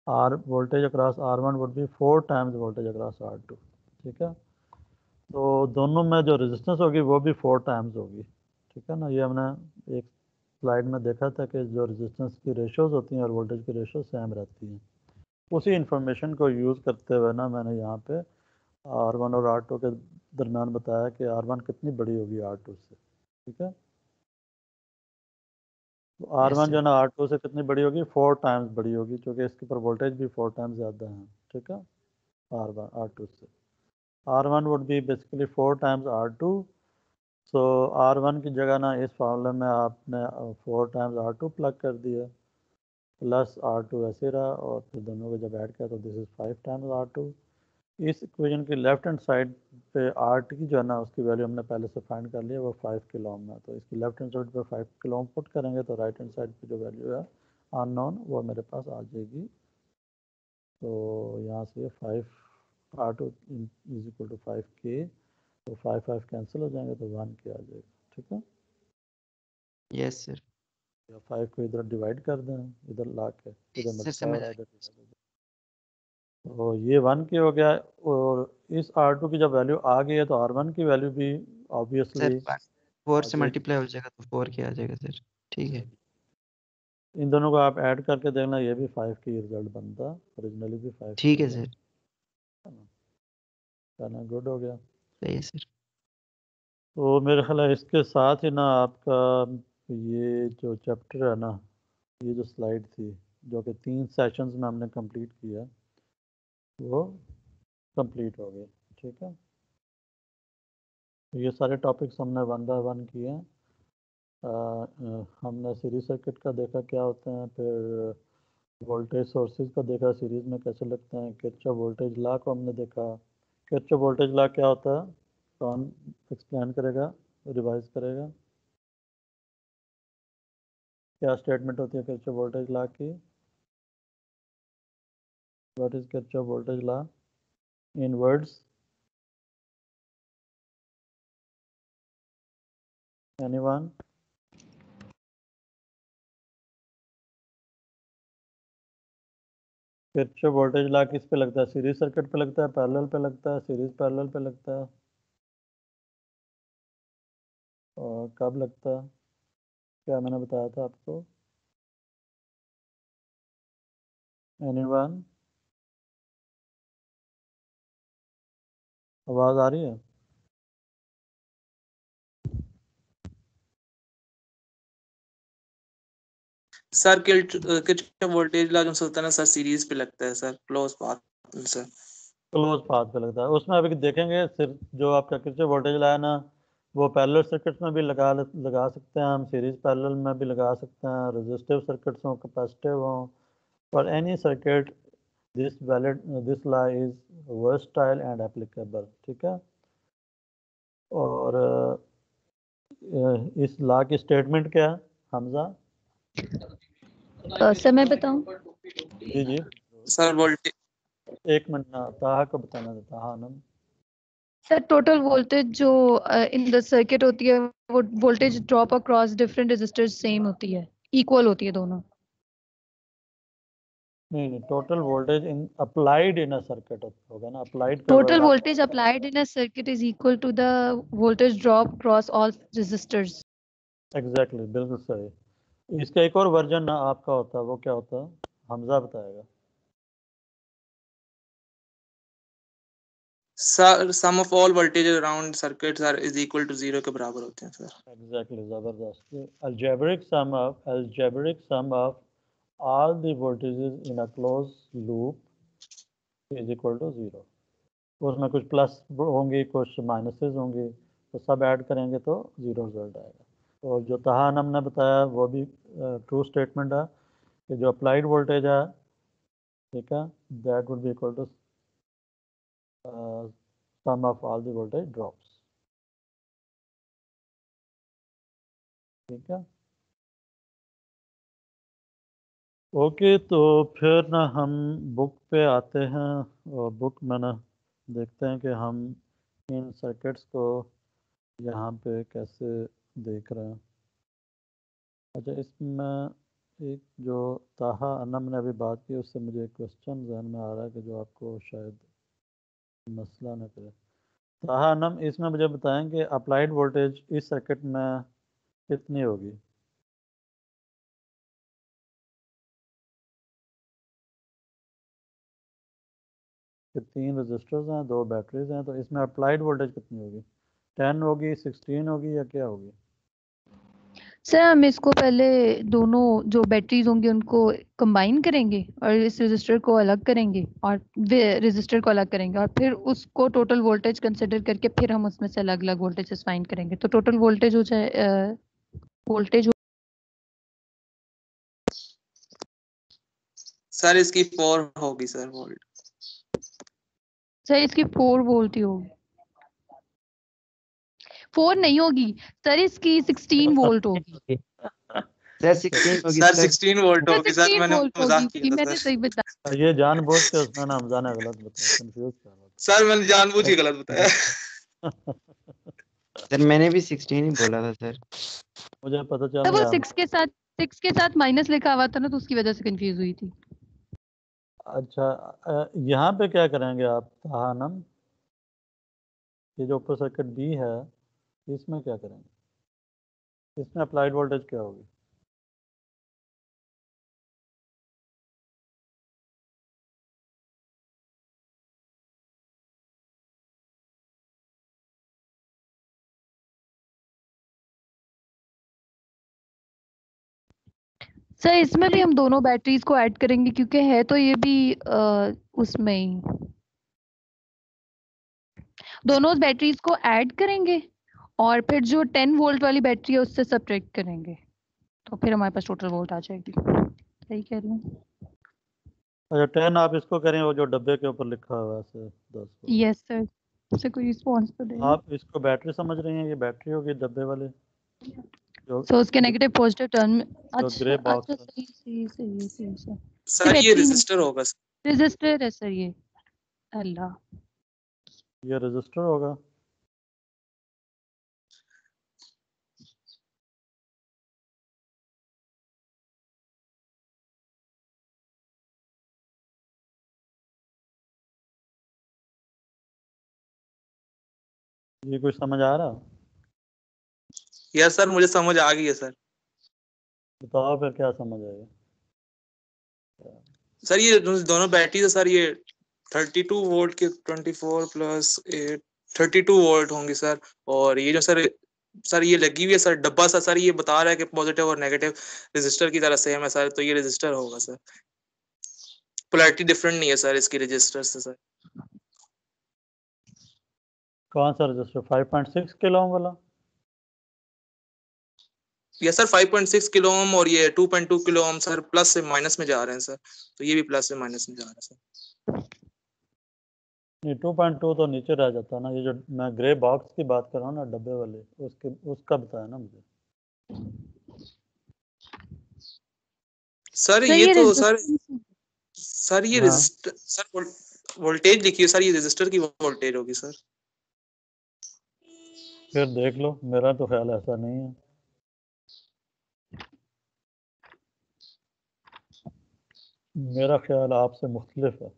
are voltage across R1 would be 4 times voltage across R2। ठीक है, तो दोनों में जो रेजिस्टेंस होगी वो भी 4 टाइम्स होगी। ठीक है ना, ये हमने एक स्लाइड में देखा था कि जो रेजिस्टेंस की रेशोज़ होती हैं और वोल्टेज की रेशो सेम रहती हैं। उसी इंफॉर्मेशन को यूज़ करते हुए ना मैंने यहाँ पे R1 और R2 के दरमियान बताया कि R1 कितनी बड़ी होगी R2 से। ठीक है, तो यस R1 जो सर। है ना R2 से कितनी बड़ी होगी? 4 टाइम्स बड़ी होगी, क्योंकि इसके ऊपर वोल्टेज भी 4 टाइम्स ज़्यादा है। ठीक है, R1 R2 से R1 would B basically 4 times R2। So R1 की जगह ना इस फॉर्मूले में आपने 4 टाइम्स R2 प्लग कर दिया, प्लस R2 ऐसे रहा, और फिर दोनों को जब ऐड किया तो दिस इज़ 5 टाइम्स R2। इस इक्वेशन की लेफ्ट हैंड साइड पे RT जो है ना उसकी वैल्यू हमने पहले से फाइंड कर लिया, वो 5 किलो ओम है। तो इसकी लेफ्ट हैंड साइड पे 5 किलो ओम पुट करेंगे तो राइट हैंड साइड पे जो वैल्यू है अननोन वो मेरे पास आ जाएगी। तो यहाँ से 5R2 is equal to 5K, तो 5 कैंसिल हो जाएंगे तो 1K आ जाएगा। ठीक है, यस सर। या 5 को इधर डिवाइड कर दें, इधर ला के इधर सर मल्टीप्लाई हो समझ रहा आ है, इधर गया। डिवाइड हो जाएगा। तो ये 1K हो गया, और इस R2 की जब वैल्यू आ गई है तो R1 की वैल्यू भी सर ऑब्वियसली 4 आ से जाएगी। मल्टीप्लाई हो जाएगा तो 4 के आ जाएगा सर। ठीक है। इन दोनों को आप ऐड करके देखना, ये भी 5 की रिजल्ट बनता, ओरिजिनली भी 5 ठीक है सर, कहना गुड हो गया। सही है सर। तो मेरे ख्याल है इसके साथ ही ना आपका ये जो चैप्टर है ना, ये जो स्लाइड थी जो कि 3 सेशंस में हमने कंप्लीट किया, वो कंप्लीट हो गई। ठीक है, ये सारे टॉपिक्स हमने 1 बाय 1 किए हैं। हमने सीरीज सर्किट का देखा क्या होते हैं, फिर वोल्टेज सोर्सेज का देखा सीरीज में कैसे लगते हैं, किरचॉफ वोल्टेज लॉ को हमने देखा। किरचॉफ वोल्टेज लॉ क्या होता है, कौन एक्सप्लेन करेगा, रिवाइज करेगा? क्या स्टेटमेंट होती है किरचॉफ वोल्टेज लॉ की? What is Kirchhoff voltage law in words? Anyone? Kirchhoff voltage law किस पे लगता है? सीरीज सर्किट पे लगता है, पैरेलल पे लगता है, सीरीज पैरेलल पे लगता है, और कब लगता है? क्या मैंने बताया था आपको? एनीवन? आवाज़ आ रही है? सर किरचॉफ वोल्टेज लॉ जो होता है ना सर, सीरीज पे लगता है सर, क्लोज पाथ में सर। क्लोज पाथ पे लगता है। उसमें अभी देखेंगे सिर्फ जो आपका किरचॉफ वोल्टेज लॉ है ना, वो पैरेलल सर्किट्स में भी लगा सकते हैं हम, सीरीज पैरेलल में भी लगा सकते हैं, रेजिस्टिव सर्किट्स हों, कैपेसिटिव हों, for any circuit this law is versatile and applicable. ठीक है, और इस लॉ की स्टेटमेंट क्या है हमजा? सर मैं बताऊं? जी जी, सर वोल्टेज एक मिनट ना, ताहा को बताना था, ताहा आनंद। सर टोटल वोल्टेज जो इन द सर्किट होती है, वो voltage drop across different resistors same होती है, इक्वल होती है दोनों। नहीं, total voltage in applied in a circuit होगा ना, अप्लाइड का total word voltage applied in a circuit is equal to the voltage drop cross all resistors. Exactly, बिल्कुल सही। इसका एक और वर्जन ना आपका होता है, वो क्या होता है, हमजा बताएगा। Sir sum of all voltage around circuit sir is equal to 0 के बराबर होते हैं सर। एग्जैक्टली, ज़बरदस्त। algebraic sum of all the voltages in a closed loop is equal to 0। उसमें कुछ प्लस होंगी, कुछ माइनसेस होंगी, तो सब ऐड करेंगे तो 0 रिजल्ट आएगा। और जो तहानम ने बताया वो भी ट्रू स्टेटमेंट है कि जो अप्लाइड वोल्टेज है, ठीक है, that would be equal to sum of all the voltage drops. ठीक है, ओके। तो फिर ना हम बुक पे आते हैं, और बुक में ना देखते हैं कि हम इन सर्किट्स को यहाँ पे कैसे देख रहे हैं। अच्छा, इसमें एक जो ताहा अनम ने अभी बात की, उससे मुझे एक क्वेश्चन जहन में आ रहा है कि जो आपको शायद मसला न करे। ताहा अनम, इसमें मुझे बताएं कि अप्लाइड वोल्टेज इस सर्किट में कितनी होगी? कि 3 रजिस्टर्स हैं, 2 बैटरीज हैं, तो इसमें अप्लाइड वोल्टेज कितनी होगी? 10 होगी, 16 होगी, या क्या होगी? सर हम इसको पहले दोनों जो बैटरीज होंगी उनको कंबाइन करेंगे और इस रजिस्टर को अलग करेंगे और रजिस्टर को अलग करेंगे और फिर उसको टोटल वोल्टेज कंसिडर करके फिर हम उसमें से अलग अलग वोल्टेजेस फाइंड करेंगे, तो टोटल वोल्टेज हो जाए वोल्टेज सर इसकी 4 होगी सर वोल्ट। सर इसकी 4 वोल्ट ही होगी। 4 नहीं होगी सर, इसकी 16 वोल्ट होगी। सर 16 होगी सर सर। 16 वोल्ट सर होगी सर, 16 मैंने वोल्ट होगी, मजाक इसकी किया था मैंने सर। सही बताया। ये जानबूझ के उसने ना हमजा ने गलत बताया, कंफ्यूज कर रहा सर मैंने जानबूझ के गलत बताया। था। सर मैंने भी 16 ही बोला था सर। मुझे पता सर चल वो गया। 6 के साथ माइनस लिखा हुआ था ना, तो उसकी वजह से कंफ्यूज हुई थी। अच्छा, यहाँ पे क्या करेंगे आप तहानम? ये जो ऊपर सर्किट बी है, इसमें क्या करेंगे? इसमें अप्लाइड वोल्टेज क्या होगी? सर इसमें भी हम दोनों बैटरीज को ऐड करेंगे क्योंकि है तो ये भी उसमें ही दोनों बैटरीज को ऐड करेंगे और फिर जो 10 वोल्ट वाली बैटरी है उससे सब्ट्रैक्ट करेंगे तो फिर हमारे पास टोटल वोल्ट आ जाएगी। सही कह रही हूँ? अच्छा 10 आप इसको करें वो जो डब्बे के ऊपर लिखा हुआ है से 10 को। Yes sir. इससे कोई रिस्पॉन्स तो देगा। आप इसको बैटरी समझ रही हैं, ये बैटरी होगी डब्बे वाले जो सो उसके नेगेटिव पॉजिटिव टर्न में जो अच्छा ग्रे बॉक्स अच्छा सही सही सही सही सर। सर ये रेजिस्टर होगा सर। रेजिस्टर है सर ये। अल्लाह ये रजिस्टर होगा। ये कुछ समझ आ रहा? यस सर मुझे समझ आ गई है सर। बताओ फिर क्या समझ आएगा। सर ये दोनों बैटरी है सर, ये 32 वोल्ट के 24 प्लस 8 32 वोल्ट होंगे सर। और ये जो सर ये लगी हुई है सर डब्बा सा, सर ये बता रहा है कि पॉजिटिव और नेगेटिव रजिस्टर की तरह सेम है सर, तो ये रजिस्टर होगा सर। पोलैरिटी डिफरेंट नहीं है सर इसकी रजिस्टर से सर। कौन सा रजिस्टर 5.6 किलो ओम वाला? यस सर 5.6 किलो ओम और ये 2.2 किलो ओम सर प्लस से माइनस में जा रहे हैं सर, तो ये भी प्लस से माइनस में जा रहा है सर। नहीं 2.2 तो नीचे रह जाता है ना। ये जो मैं ग्रे बॉक्स की बात कर रहा हूँ ना डब्बे वाले उसके उसका बताया ना मुझे। सर सर ये ये तो सर ये हाँ रजिस्टर सर वोल्टेज लिखिए सर, ये रजिस्टर की वोल्टेज होगी सर। फिर देख लो, मेरा तो ख्याल ऐसा नहीं है। मेरा ख्याल आपसे मुख्तलिफ है।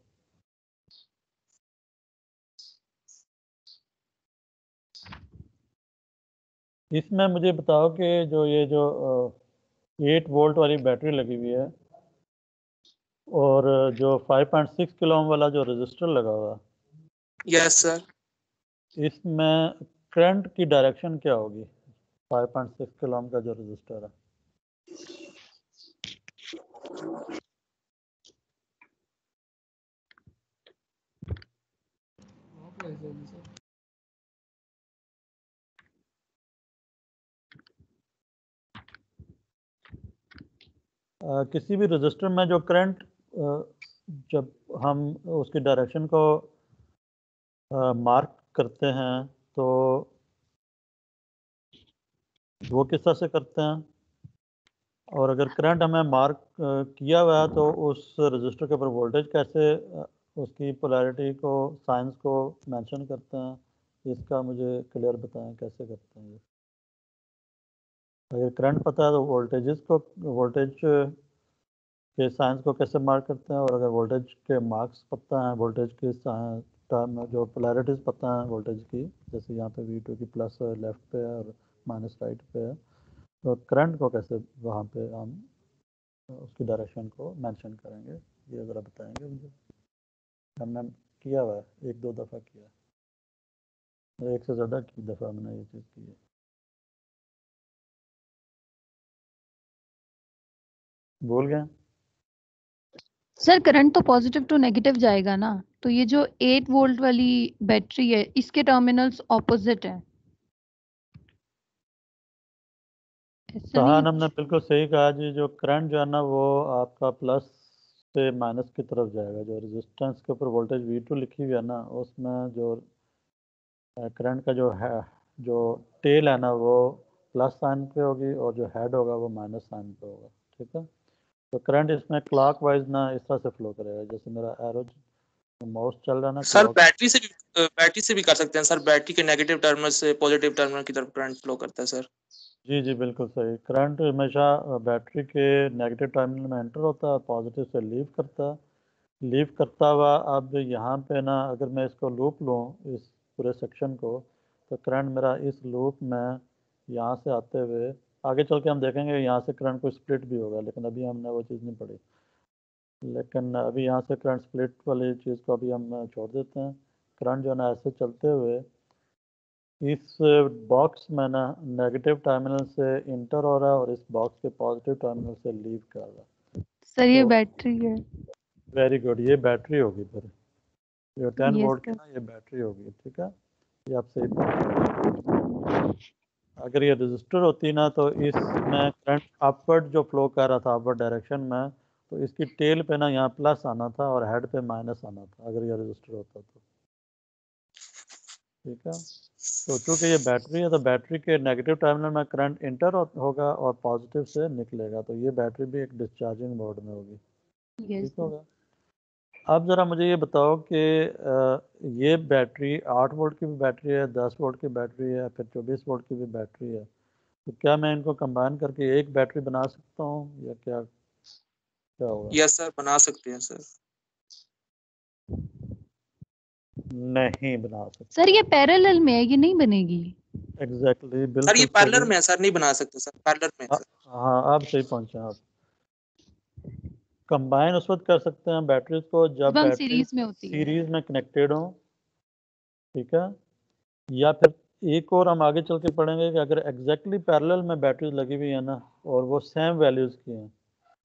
इसमें मुझे बताओ कि जो ये जो 8 वोल्ट वाली बैटरी लगी हुई है और जो 5.6 किलो ओम वाला जो रजिस्टर लगा हुआ यस सर। है इसमें करंट की डायरेक्शन क्या होगी? 5.6 किलो ओम का जो रजिस्टर है किसी भी रजिस्टर में जो करंट जब हम उसकी डायरेक्शन को मार्क करते हैं तो वो किस तरह से करते हैं, और अगर करंट हमें मार्क किया हुआ है तो उस रजिस्टर के ऊपर वोल्टेज कैसे उसकी पोलैरिटी को साइंस को मेंशन करते हैं, इसका मुझे क्लियर बताएं कैसे करते हैं ये। अगर करंट पता है तो वोल्टेज के साइंस को कैसे मार्क करते हैं, और अगर वोल्टेज के मार्क्स पता है, वोल्टेज के टर्म जो पोलैरिटीज़ पता है वोल्टेज की, जैसे यहाँ पे V2 की प्लस लेफ्ट पे है और माइनस राइट पे है, तो करंट को कैसे वहाँ पे हम उसकी डायरेक्शन को मेंशन करेंगे, ये ज़रा बताएंगे मुझे। हमने किया हुआ है, 1-2 दफ़ा किया है, एक से ज़्यादा की दफ़ा मैंने ये चीज़ की है। भूल गए? सर करंट तो पॉजिटिव टू नेगेटिव जाएगा ना, तो ये जो 8 वोल्ट वाली बैटरी है इसके टर्मिनल्स ऑपोजिट है। ऐसा नहीं कहा है हमने कुछ? बिल्कुल सही कहा जी। जो करंट जो है ना वो आपका प्लस से माइनस की तरफ जाएगा। जो रेजिस्टेंस के ऊपर वोल्टेज V2 लिखी हुई है ना उसमें जो करंट का जो है जो टेल है ना वो प्लस साइन पे होगी और जो हेड होगा वो माइनस साइन पे होगा। ठीक है, तो करंट इसमें क्लॉकवाइज ना इस तरह से फ्लो करेगा, जैसे मेरा एरो माउस चल रहा है ना सर क्लॉक। बैटरी से भी कर सकते हैं सर, बैटरी के नेगेटिव टर्मिनल से पॉजिटिव टर्मिनल की तरफ करंट फ्लो करता है सर। जी जी बिल्कुल सही। करंट हमेशा बैटरी के नेगेटिव टर्मिनल में एंटर होता है, पॉजिटिव से लीव करता है। लीव करता हुआ अब यहाँ पे ना अगर मैं इसको लूप लूँ इस पूरे सेक्शन को, तो करंट मेरा इस लूप में यहाँ से आते हुए आगे चल के हम देखेंगे यहाँ से करंट को स्प्लिट भी होगा, लेकिन अभी हमने वो चीज़ नहीं पढ़ी। लेकिन अभी यहाँ से करंट स्प्लिट वाली चीज़ को अभी हम छोड़ देते हैं। करंट जो है ना ऐसे चलते हुए इस बॉक्स में ना नेगेटिव टर्मिनल से इंटर हो रहा है और इस बॉक्स के पॉजिटिव टर्मिनल से लीव कर रहा है। सर ये तो बैटरी है। वेरी गुड, ये बैटरी होगी फिर, ये 10 Yes, वोल्ट की sir. ना ये बैटरी होगी, ठीक है, ये आप सही पहुंचे। अगर ये रजिस्टर होती ना तो इसमें करंट अपवर्ड जो फ्लो कर रहा था अपवर्ड डायरेक्शन में, तो इसकी टेल पे ना यहाँ प्लस आना था और हेड पे माइनस आना था अगर ये रजिस्टर होता तो, ठीक है। तो चूंकि ये बैटरी है तो बैटरी के नेगेटिव टर्मिनल में करंट इंटर होगा और पॉजिटिव से निकलेगा, तो ये बैटरी भी एक डिस्चार्जिंग मोड में होगी, Yes, ठीक sir. होगा। अब ज़रा मुझे ये बताओ कि ये बैटरी 8 वोल्ट की भी बैटरी है, 10 वोल्ट की बैटरी है, फिर 24 वोल्ट की भी बैटरी है, तो क्या मैं इनको कंबाइन करके एक बैटरी बना सकता हूँ या क्या क्या होगा? यस सर, बना सकते हैं सर। नहीं बना सकते। सर ये पैरेलल में है, ये नहीं बनेगी। एग्जैक्टली, सर ये बिल्कुल पैरेलल सही। में है सर, नहीं बना सकते सर, पैरेलल में है सर। हाँ आप सही पहुँचे आप। कंबाइन उस वक्त कर सकते हैं बैटरीज को जब जब हम बैटरी सीरीज में होती है। सीरीज में कनेक्टेड हो, ठीक है, या फिर एक और हम आगे चल के पढ़ेंगे कि अगर एग्जैक्टली पैरेलल में बैटरीज लगी हुई है ना और वो सेम वैल्यूज़ की हैं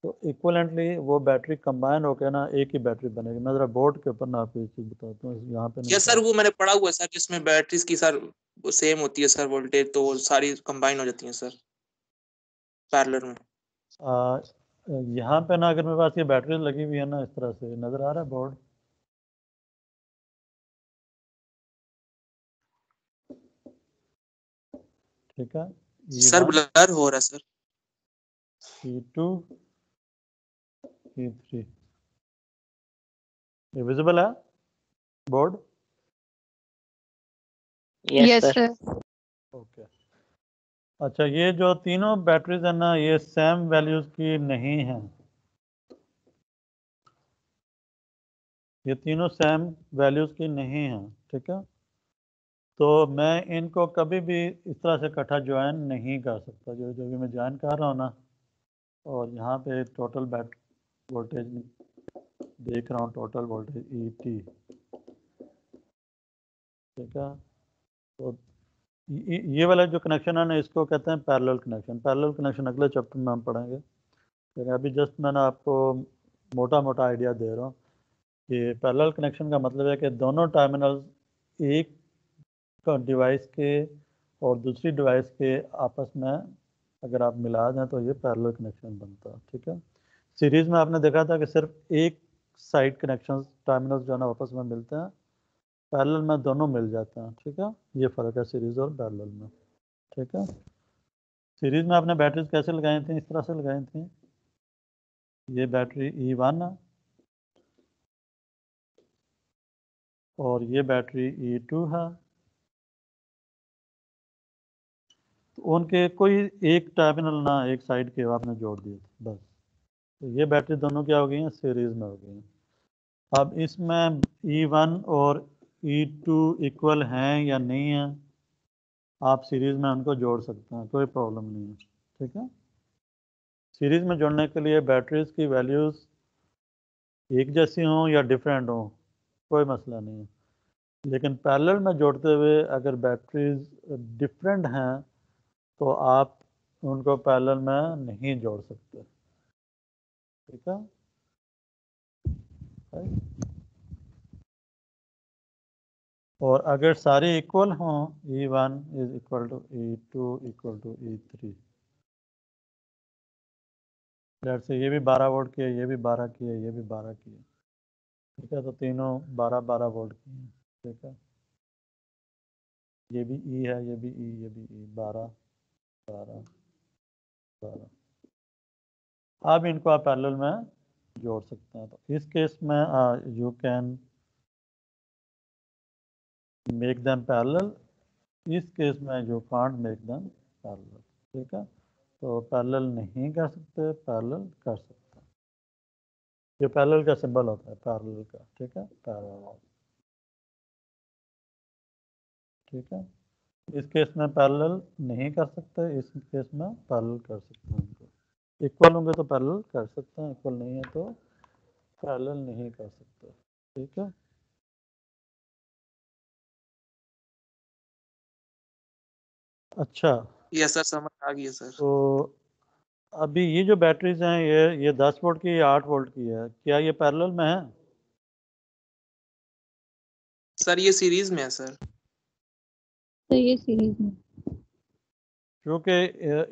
तो इक्वलेंटली वो बैटरी कंबाइन होकर ना एक ही बैटरी बनेगी। मैं ज़रा बोर्ड के ऊपर ना आपको ये चीज़ बताता हूँ, यहाँ पे नहीं यस सर, वो मैंने पढ़ा हुआ है सर, जिसमें बैटरीज की सर वो सेम होती है सर वोल्टेज, तो वो सारी कंबाइन हो जाती हैं सर पैरेलल में। यहाँ पे ना अगर मेरे पास ये बैटरी लगी हुई है ना इस तरह से नज़र आ रहा है बोर्ड, ठीक है, सर E1 ब्लर हो रहा है सर। E2 E3 ये विजिबल है बोर्ड? Yes, sir. ओके। अच्छा, ये जो तीनों बैटरीज है ना ये सेम वैल्यूज की नहीं है, ये तीनों सेम वैल्यूज की नहीं है, ठीक है। तो मैं इनको कभी भी इस तरह से इकट्ठा ज्वाइन नहीं कर सकता, जो जो भी मैं ज्वाइन कर रहा हूँ ना, और यहाँ पे टोटल बैट वोल्टेज देख रहा हूँ, टोटल वोल्टेज ET, ठीक है। तो ये वाला जो कनेक्शन है ना इसको कहते हैं पैरेलल कनेक्शन। पैरेलल कनेक्शन अगले चैप्टर में हम पढ़ेंगे, लेकिन अभी जस्ट मैंने आपको मोटा मोटा आइडिया दे रहा हूँ कि पैरेलल कनेक्शन का मतलब है कि दोनों टर्मिनल्स एक डिवाइस के और दूसरी डिवाइस के आपस में अगर आप मिला दें तो ये पैरेलल कनेक्शन बनता है, ठीक है। सीरीज़ में आपने देखा था कि सिर्फ एक साइड कनेक्शन टर्मिनल्स जो है ना आपस में मिलते हैं, पैरेलल में दोनों मिल जाते हैं, ठीक है। ये फ़र्क है सीरीज़ और पैरेलल में, ठीक है। सीरीज़ में आपने बैटरीज कैसे लगाई थी? इस तरह से लगाई थी, ये बैटरी E1 है और ये बैटरी E2 है, तो उनके कोई एक टर्मिनल ना एक साइड के आपने जोड़ दिए थे बस, तो ये बैटरी दोनों क्या हो गई हैं, सीरीज़ में हो गई हैं। अब इसमें E1 और E2 इक्वल हैं या नहीं हैं, आप सीरीज़ में उनको जोड़ सकते हैं, कोई प्रॉब्लम नहीं है, ठीक है। सीरीज़ में जोड़ने के लिए बैटरीज की वैल्यूज़ एक जैसी हों या डिफरेंट हों कोई मसला नहीं है, लेकिन पैरेलल में जोड़ते हुए अगर बैटरीज डिफरेंट हैं तो आप उनको पैरेलल में नहीं जोड़ सकते, ठीक है। और अगर सारे इक्वल हों, E1 is equal to E2 equal to E3, जैसे ये भी 12 वोल्ट की है, ये भी 12 की है, ये भी 12 की है, ठीक है, तो तीनों 12-12 वोल्ट की हैं, ठीक है। ये भी E है, ये भी E, ये भी E, 12 12 12, अब इनको आप पैरेलल में जोड़ सकते हैं। तो इस केस में you can make them parallel, इस केस में you can't make them parallel, ठीक है। तो पैरेलल नहीं कर सकते, पैरेलल कर सकते हैं, ये पैरेलल का सिंबल होता है पैरेलल का, ठीक है, पैरेलल, ठीक है। इस केस में पैरेलल नहीं कर सकते, इस केस में पैरेलल कर सकते हैं, इनको इक्वल होंगे तो पैरेलल कर सकते हैं, इक्वल नहीं है तो पैरेलल नहीं कर सकते, ठीक है। अच्छा, यस सर, समझ आ गई है सर। तो अभी ये जो बैटरीज हैं ये 10 वोल्ट की या 8 वोल्ट की है, क्या ये पैरेलल में है? सर ये सीरीज में है सर। तो ये सीरीज में। क्योंकि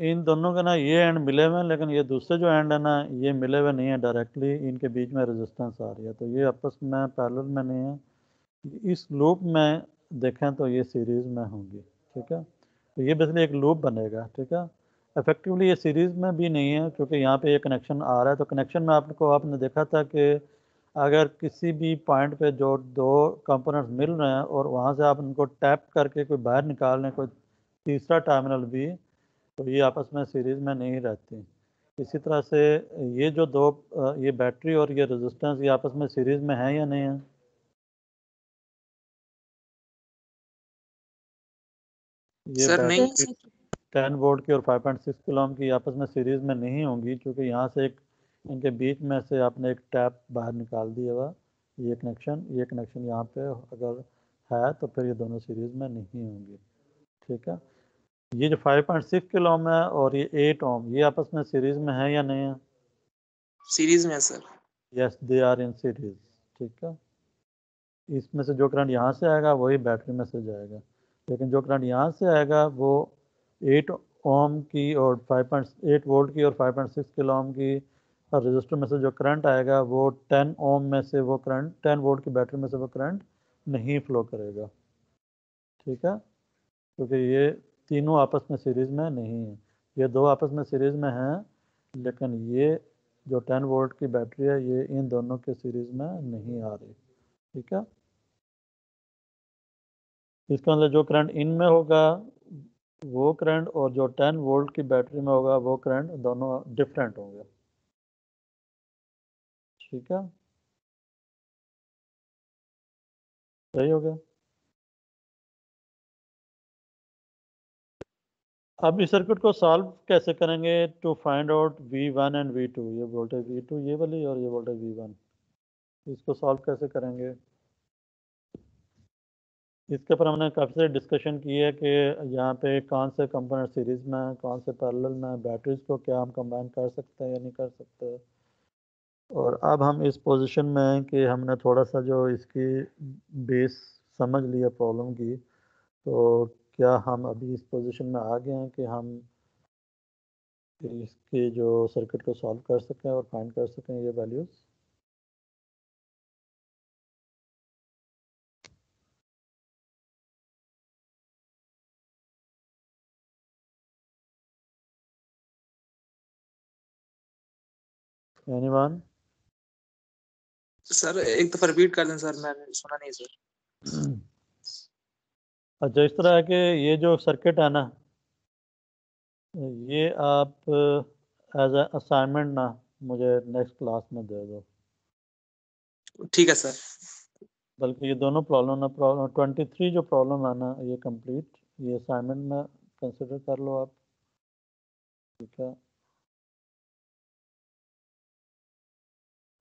इन दोनों के ना ये एंड मिले हुए हैं, लेकिन ये दूसरे जो एंड है ना ये मिले हुए नहीं है, डायरेक्टली इनके बीच में रेजिस्टेंस आ रही है, तो ये आपस में पैरेलल में नहीं है। इस लूप में देखें तो ये सीरीज़ में होंगी, ठीक है। तो ये बेसिकली एक लूप बनेगा, ठीक है। इफेक्टिवली ये सीरीज़ में भी नहीं है, क्योंकि यहाँ पे ये कनेक्शन आ रहा है, तो कनेक्शन में आपने देखा था कि अगर किसी भी पॉइंट पे जो दो कंपोनेंट्स मिल रहे हैं और वहाँ से आप उनको टैप करके कोई बाहर निकाल लें, कोई तीसरा टर्मिनल भी, तो ये आपस में सीरीज़ में नहीं रहती। इसी तरह से ये जो दो ये बैटरी और ये रेजिस्टेंस ये आपस में सीरीज़ में है या नहीं है? ये सर नहीं बैटरी 10 वोल्ट की और 5.6 किलो ओम की आपस में सीरीज़ में नहीं होंगी, क्योंकि यहाँ से एक इनके बीच में से आपने एक टैप बाहर निकाल दिया हुआ, ये कनेक्शन यहाँ पे अगर है तो फिर ये दोनों सीरीज़ में नहीं होंगी, ठीक है। ये जो 5.6 किलो ओम है और ये 8 ओम, ये आपस में सीरीज़ में है या नहीं है? सीरीज में है sir. Yes, they are in series, ठीक है। इसमें से जो करंट यहाँ से आएगा वही बैटरी में से जाएगा, लेकिन जो करंट यहाँ से आएगा वो 8 ओम की और 5.8 वोल्ट की और 5.6 किलो ओम की और रजिस्टर में से जो करंट आएगा वो 10 ओम में से वो करंट 10 वोल्ट की बैटरी में से वो करंट नहीं फ्लो करेगा, ठीक है, क्योंकि ये तीनों आपस में सीरीज़ में नहीं है। ये दो आपस में सीरीज़ में हैं, लेकिन ये जो 10 वोल्ट की बैटरी है ये इन दोनों के सीरीज़ में नहीं आ रही, ठीक है। इसका मतलब जो करंट इनमें होगा वो करंट और जो 10 वोल्ट की बैटरी में होगा वो करंट दोनों डिफरेंट होंगे, ठीक है। सही हो गया। अब इस सर्किट को सॉल्व कैसे करेंगे to find out V1 and V2, ये वोल्टेज V2 ये वाली और ये वोल्टेज V1, इसको सॉल्व कैसे करेंगे? इसके ऊपर हमने काफ़ी सारी डिस्कशन की है कि यहाँ पे कौन से कंपोनेंट सीरीज़ में है, कौन से पैरेलल में है, बैटरीज को क्या हम कंबाइन कर सकते हैं या नहीं कर सकते। और अब हम इस पोजीशन में हैं कि हमने थोड़ा सा जो इसकी बेस समझ लिया प्रॉब्लम की, तो क्या हम अभी इस पोजीशन में आ गए हैं कि हम इसके जो सर्किट को सॉल्व कर सकें और फाइंड कर सकें ये वैल्यूज़? एनीवन? सर एक दफा रिपीट कर दें सर, मैंने सुना नहीं सर। अच्छा, इस तरह है कि ये जो सर्किट है ना ये आप एज ए असाइनमेंट ना मुझे नेक्स्ट क्लास में दे दो, ठीक है सर। बल्कि ये दोनों प्रॉब्लम ना, प्रॉब्लम 23 जो प्रॉब्लम है ना ये कंप्लीट ये असाइनमेंट में कंसिडर कर लो आप, ठीक है।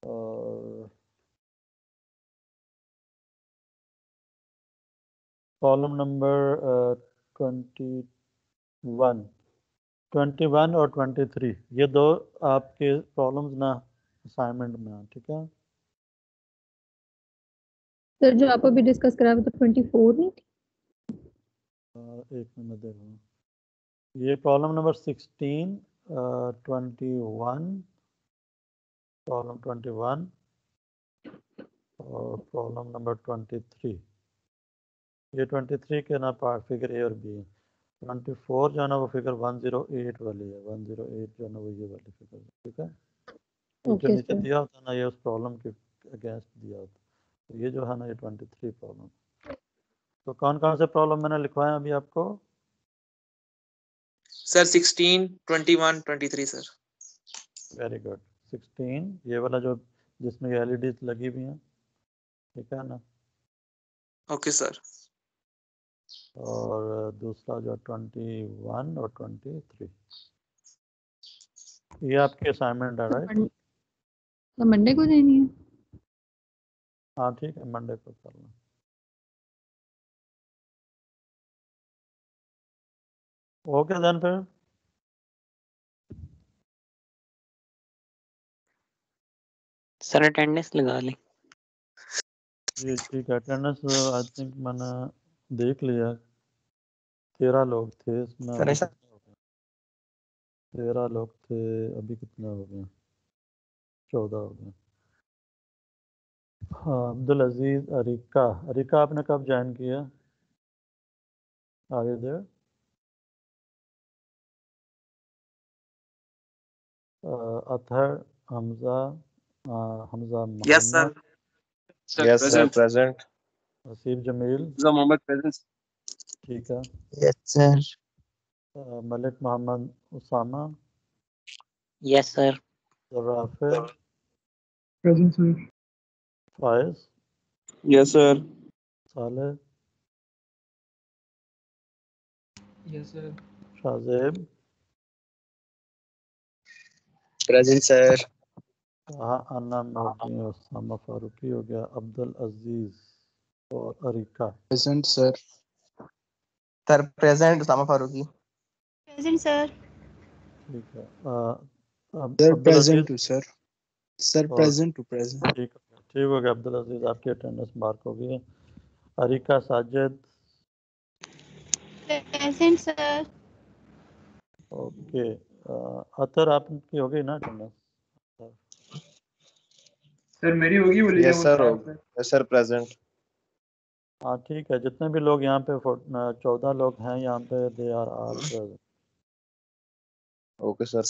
और प्रॉब्लम नंबर 21 और 23 ये दो आपके प्रॉब्लम्स ना असाइनमेंट में हैं, ठीक है। सर जो आप अभी डिस्कस करा तो 24 नहीं थी? एक मिनट देख रहा हूँ, ये प्रॉब्लम नंबर 16, 21, प्रॉब्लम 21 और प्रॉब्लम नंबर 23, ये 23 के ना पार्ट फिगर ए और बी है। 24 जो है ना वो फिगर 108 वाली है, 108 जो है ना वो ये वाली फिगर है, ठीक है। ये जो ओके नीचे सर। दिया होता है ना ये उस प्रॉब्लम के अगेंस्ट दिया होता है, तो ये जो है ना ये 23 प्रॉब्लम। तो कौन कौन से प्रॉब्लम मैंने लिखवाए अभी आपको? Sir 16, 21, 23 sir. Very good. 16 ये वाला जो जिसमें एलईडीज लगी हुई हैं, ठीक है ना। Okay sir. और दूसरा जो 21 और 23, ये आपके असाइनमेंट है, राइट? मंडे को देनी है। हाँ ठीक है, मंडे को करना। ओके देन फिर सर अटेंडेंस लगा लें। जी ठीक है। अटेंडेंस आई थिंक मैंने देख लिया, 13 लोग थे इसमें, सर अभी ऐसा कितने हो गए? 13 लोग थे, अभी कितने हो गए? 14 हो गए। हाँ, अब्दुल अजीज, अरिका। अरिका आपने कब ज्वाइन किया? आगे देर Athar, Hamza, Hamza Yes, sir. Mohammad, Sir, Yes, sir, present. present. Wasim Jameel, Hamza Mohammed present. ठीक है। Yes sir. Malik Mohammed Usama, yes sir. Rafil, Present, sir. Faiz, Yes, sir. Saleh, yes sir. Shahzeb, Present, sir. Anam हो गई, उसामा फारूकी हो गया, अब्दुल अजीज और Arika. Present, sir. Sir present Usama Farooqui. Present sir. ठीक है। Sir, Abdul present Aziz to sir. Sir, और present to present. ठीक हो गया। अब्दुल अजीज आपकी अटेंडेंस मार्क हो गई है। Arika, Sajid, present sir. Okay. Athar आपकी हो गई ना अटेंडेंस? सर मेरी होगी बोली Yes, वो sir. साहब सर। Yes, sir, present. हाँ ठीक है। जितने भी लोग यहाँ पे 14 लोग हैं यहाँ पे, they are present. Okay, sir.